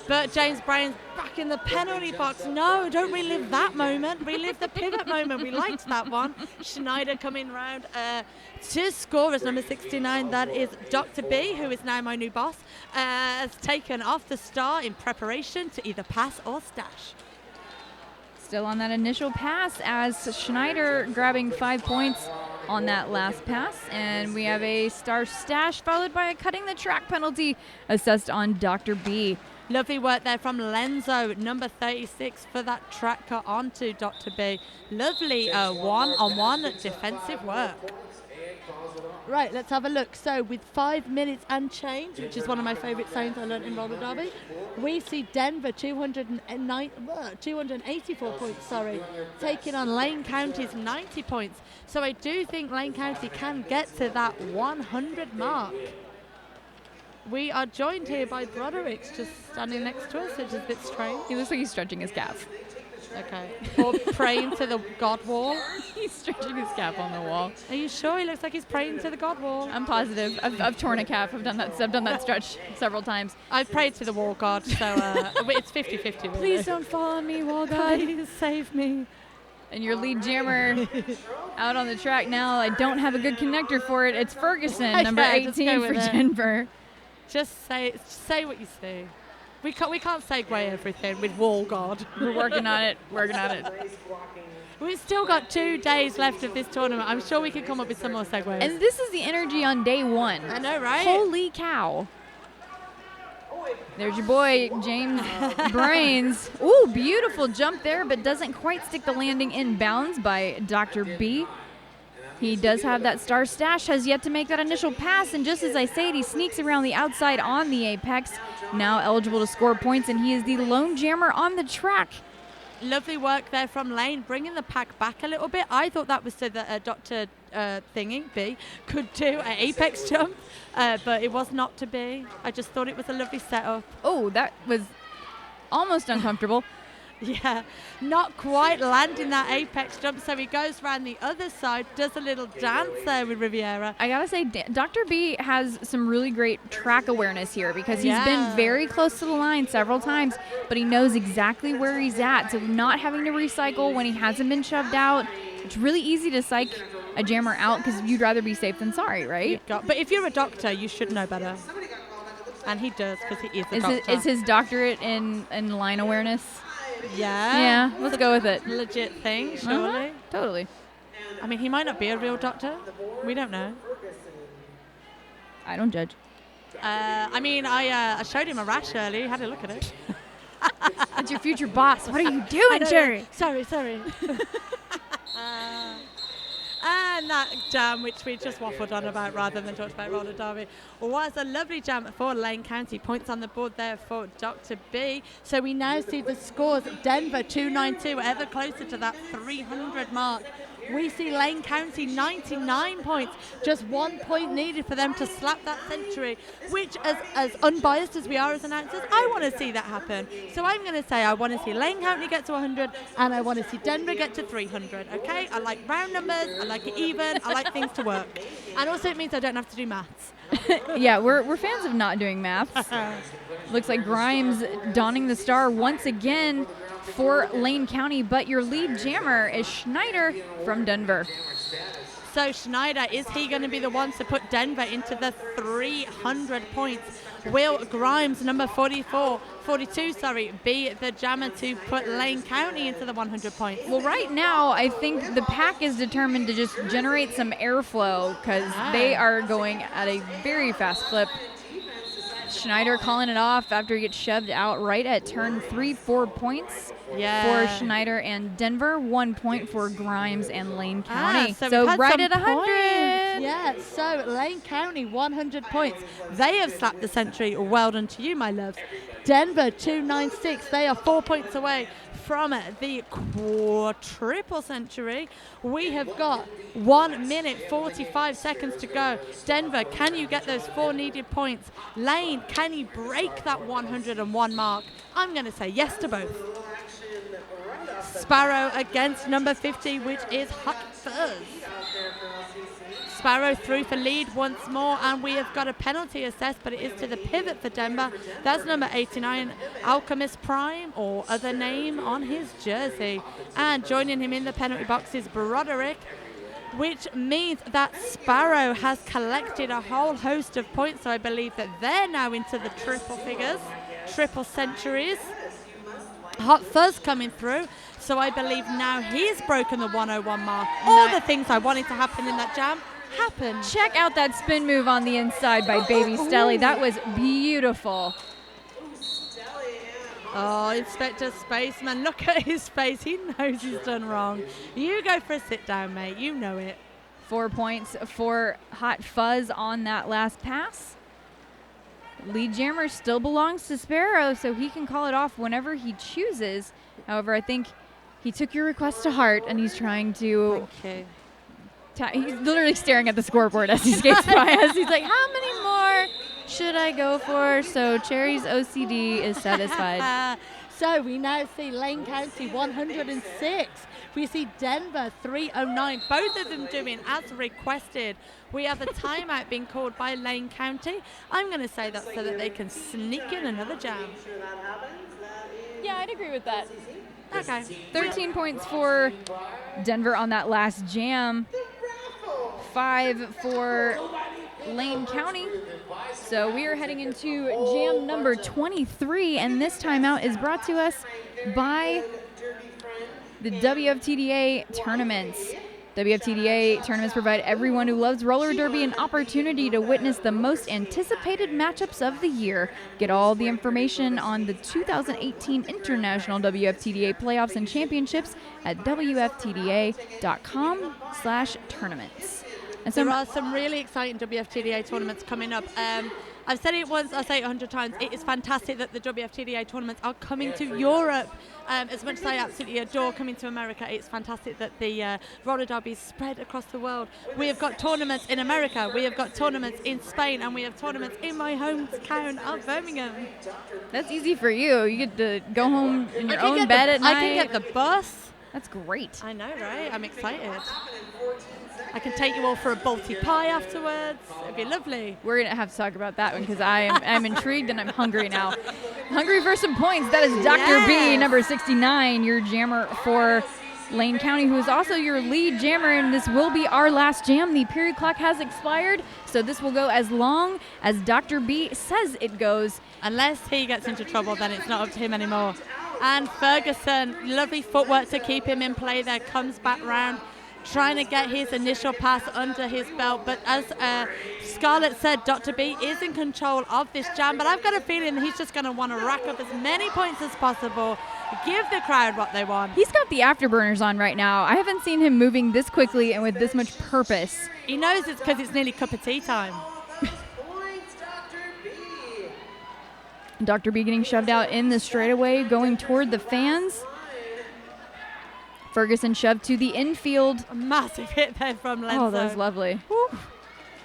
But James Brains back in the penalty box. No, don't relive that moment. Relive the pivot moment. We liked that one. Schneider coming round to score as number 69. That is Dr. B, who is now my new boss, has taken off the star in preparation to either pass or stash. Still on that initial pass as Schneider grabbing 5 points on that last pass. And we have a star stash followed by a cutting the track penalty assessed on Dr. B. Lovely work there from Lenzo, number 36, for that track cut onto Dr. B. Lovely one-on-one defensive work. Right, let's have a look. So with 5 minutes and change, which is one of my favourite sayings I learned in roller derby, we see Denver 284 points, taking on Lane County's 90 points. So I do think Lane County can get to that 100 mark. We are joined here by Broderick's just standing next to us, which is a bit strange. He looks like he's stretching his calf. Okay. Or praying to the God wall. He's stretching his calf on the wall. Are you sure? He looks like he's praying to the God wall. I'm positive. I've torn a calf. I've done that stretch several times. I've prayed to the wall God, so it's 50-50. Really. Please don't fall on me, wall God. Please save me. And your lead jammer out on the track now. I don't have a good connector for it. It's Ferguson, number 18 for Denver. Just say what you see. We can't segue everything with wall God. We're working on it. We've still got 2 days left of this tournament. I'm sure we can come up with some more segues. And this is the energy on day one. I know, right? Holy cow. There's your boy, James Brains. Ooh, beautiful jump there, but doesn't quite stick the landing in bounds by Dr. B. He does have that star stash, has yet to make that initial pass, and just as I say it, he sneaks around the outside on the apex, now eligible to score points, and he is the lone jammer on the track. Lovely work there from Lane, bringing the pack back a little bit. I thought that was so that Dr. Thingy, B, could do an apex jump, but it was not to be. I just thought it was a lovely setup. Oh, that was almost uncomfortable. Yeah, not quite landing that apex jump, so he goes around the other side, does a little dance there with Riviera. I gotta say, Dr. B has some really great track awareness here because he's been very close to the line several times, but he knows exactly where he's at, so not having to recycle when he hasn't been shoved out. It's really easy to psych a jammer out because you'd rather be safe than sorry, right? But if you're a doctor, you should know better. And he does, because he is a doctor. Is his doctorate in line awareness? Yeah, let's go with it. Legit thing, surely. Totally. I mean, he might not be a real doctor. We don't know. I don't judge. I mean, I showed him a rash earlier. He had a look at it. It's your future boss. What are you doing, Jerry? Sorry. And that jam, which we just waffled on about rather than talked about roller derby, was a lovely jam for Lane County. Points on the board there for Dr. B. So we now see the scores. Denver 292, ever closer to that 300 mark. We see Lane County 99 points, just 1 point needed for them to slap that century, which as unbiased as we are as announcers, I want to see that happen. So I'm going to say I want to see Lane County get to 100 and I want to see Denver get to 300, okay? I like round numbers, I like it even, I like things to work. And also it means I don't have to do maths. Yeah, we're fans of not doing maths. Looks like Grimes donning the star once again for Lane County, but your lead jammer is Schneider from Denver. So Schneider, is he going to be the one to put Denver into the 300 points? Will Grimes, number 42, be the jammer to put Lane County into the 100 points? Well, right now, I think the pack is determined to just generate some airflow because they are going at a very fast clip. Schneider calling it off after he gets shoved out right at turn 3, 4 points for Schneider and Denver, 1 point for Grimes and Lane County. So right at 100. Points. Yeah, so Lane County, 100 points. They have slapped the century. Well done to you, my love. Denver, 296. They are 4 points away from the quadruple century. We have got 1 minute 45 seconds to go. Denver, can you get those 4 needed points? Lane, can you break that 101 mark? I'm going to say yes to both. Sparrow against number 50, which is Hot Fuzz. Sparrow through for lead once more, and we have got a penalty assessed, but it is to the pivot for Denver. That's number 89, Alchemist Prime, or other name on his jersey. And joining him in the penalty box is Broderick, which means that Sparrow has collected a whole host of points. So I believe that they're now into the triple figures, triple centuries. Hot Fuzz coming through. So I believe now he's broken the 101 mark. All the things I wanted to happen in that jam happened. Check out that spin move on the inside by Baby Stelly. That was beautiful. Oh, Inspector Spaceman, look at his face. He knows he's done wrong. You go for a sit down, mate. You know it. 4 points for Hot Fuzz on that last pass. Lead jammer still belongs to Sparrow, so he can call it off whenever he chooses. However, I think he took your request to heart, and he's trying to... Okay. He's literally staring at the scoreboard as he skates by us. He's like, how many more should I go for? So Cherry's OCD is satisfied. So we now see Lane County 106. We see Denver 309. Both of them doing as requested. We have a timeout being called by Lane County. I'm going to say that so that they can sneak in another jam. Yeah, I'd agree with that. Okay. 13 points for Denver on that last jam. 5 for Lane County. So we are heading into jam number 23, and this timeout is brought to us by the WFTDA tournaments. WFTDA tournaments provide everyone who loves roller derby an opportunity to witness the most anticipated matchups of the year. Get all the information on the 2018 International WFTDA Playoffs and Championships at WFTDA.com/tournaments. And so there are some really exciting WFTDA tournaments coming up. I've said it once, I'll say it 100 times. It is fantastic that the WFTDA tournaments are coming to Europe. As much as I absolutely adore coming to America, it's fantastic that the roller derby is spread across the world. We have got tournaments in America, we have got tournaments in Spain, and we have tournaments in my hometown of Birmingham. That's easy for you. You get to go home in your own bed at night. I can get the bus. That's great. I know, right? I'm excited. I can take you all for a Balti pie afterwards. It'd be lovely. We're going to have to talk about that one because I'm intrigued and I'm hungry now. Hungry for some points. That is Dr. B, number 69, your jammer for Lane County, who is also your lead jammer, and this will be our last jam. The period clock has expired, so this will go as long as Dr. B says it goes. Unless he gets into trouble, then it's not up to him anymore. And Ferguson, lovely footwork to keep him in play there, comes back round, trying to get his initial pass under his belt. But as Scarlett said, Dr. B is in control of this jam, but I've got a feeling he's just going to want to rack up as many points as possible, give the crowd what they want. He's got the afterburners on right now. I haven't seen him moving this quickly and with this much purpose. He knows it's because it's nearly cup of tea time. Dr. B getting shoved out in the straightaway, going toward the fans. Ferguson shoved to the infield. A massive hit there from Lenzo. Oh, that was lovely. Woo.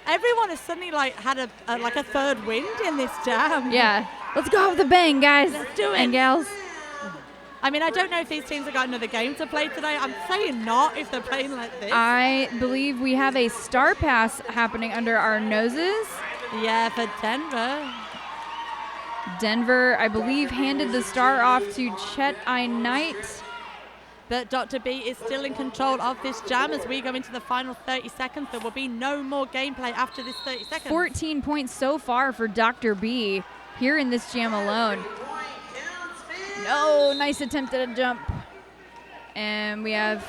Everyone has suddenly had a third wind in this jam. Yeah. Let's go with the bang, guys. Let's do it. And gals. I mean, I don't know if these teams have got another game to play today. I'm saying not if they're playing like this. I believe we have a star pass happening under our noses. Yeah, for Denver. Denver, I believe, handed the star off to Chet I. Knight. But Dr. B is still in control of this jam as we go into the final 30 seconds. There will be no more gameplay after this 30 seconds. 14 points so far for Dr. B here in this jam alone. No, nice attempt at a jump. And we have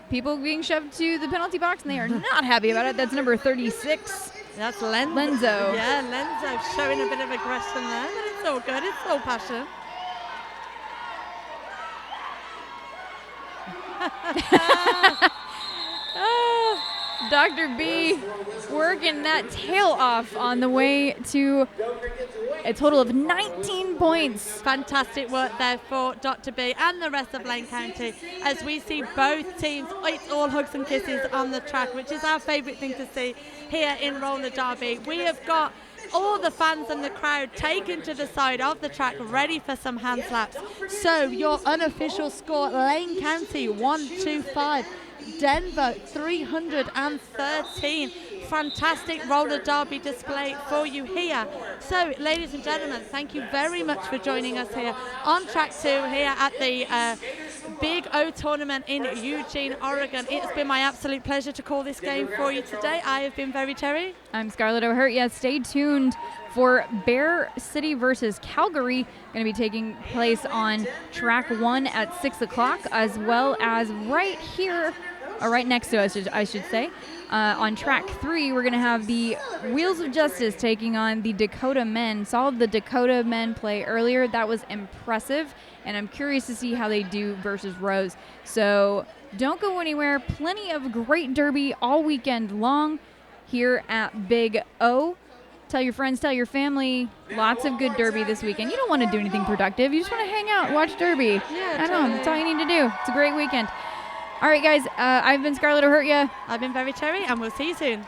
people being shoved to the penalty box, and they are not happy about it. That's number 36. That's Lenzo. Lenzo. Yeah, Lenzo showing a bit of aggression there, but it's all good. It's all passion. Dr. B working that tail off on the way to a total of 19 points. Fantastic work there for Dr. B and the rest of Lane County as we see both teams, it's all hugs and kisses on the track, which is our favourite thing to see here in roller derby. We have got all the fans and the crowd taken to the side of the track ready for some hand slaps. So your unofficial score, Lane County 125, Denver 313. Fantastic roller derby display for you here. So ladies and gentlemen, thank you very much for joining us here on track 2 here at the Big O tournament in Eugene, Oregon. It's been my absolute pleasure to call this game for you today. I have been Very Terry. I'm Scarlett O'Hurtia. Stay tuned for Bear City versus Calgary, going to be taking place on track 1 at 6 o'clock, as well as right here, or right next to us, I should say. On track 3, we're going to have the Wheels of Justice taking on the Dakota men. Saw the Dakota men play earlier. That was impressive, and I'm curious to see how they do versus Rose. So don't go anywhere. Plenty of great derby all weekend long here at Big O. Tell your friends, tell your family. Lots of good derby this weekend. You don't want to do anything productive. You just want to hang out, watch derby. Yeah, I know. That's all you need to do. It's a great weekend. All right, guys. I've been Scarlett O'Hurtia. I've been Very Terry, and we'll see you soon.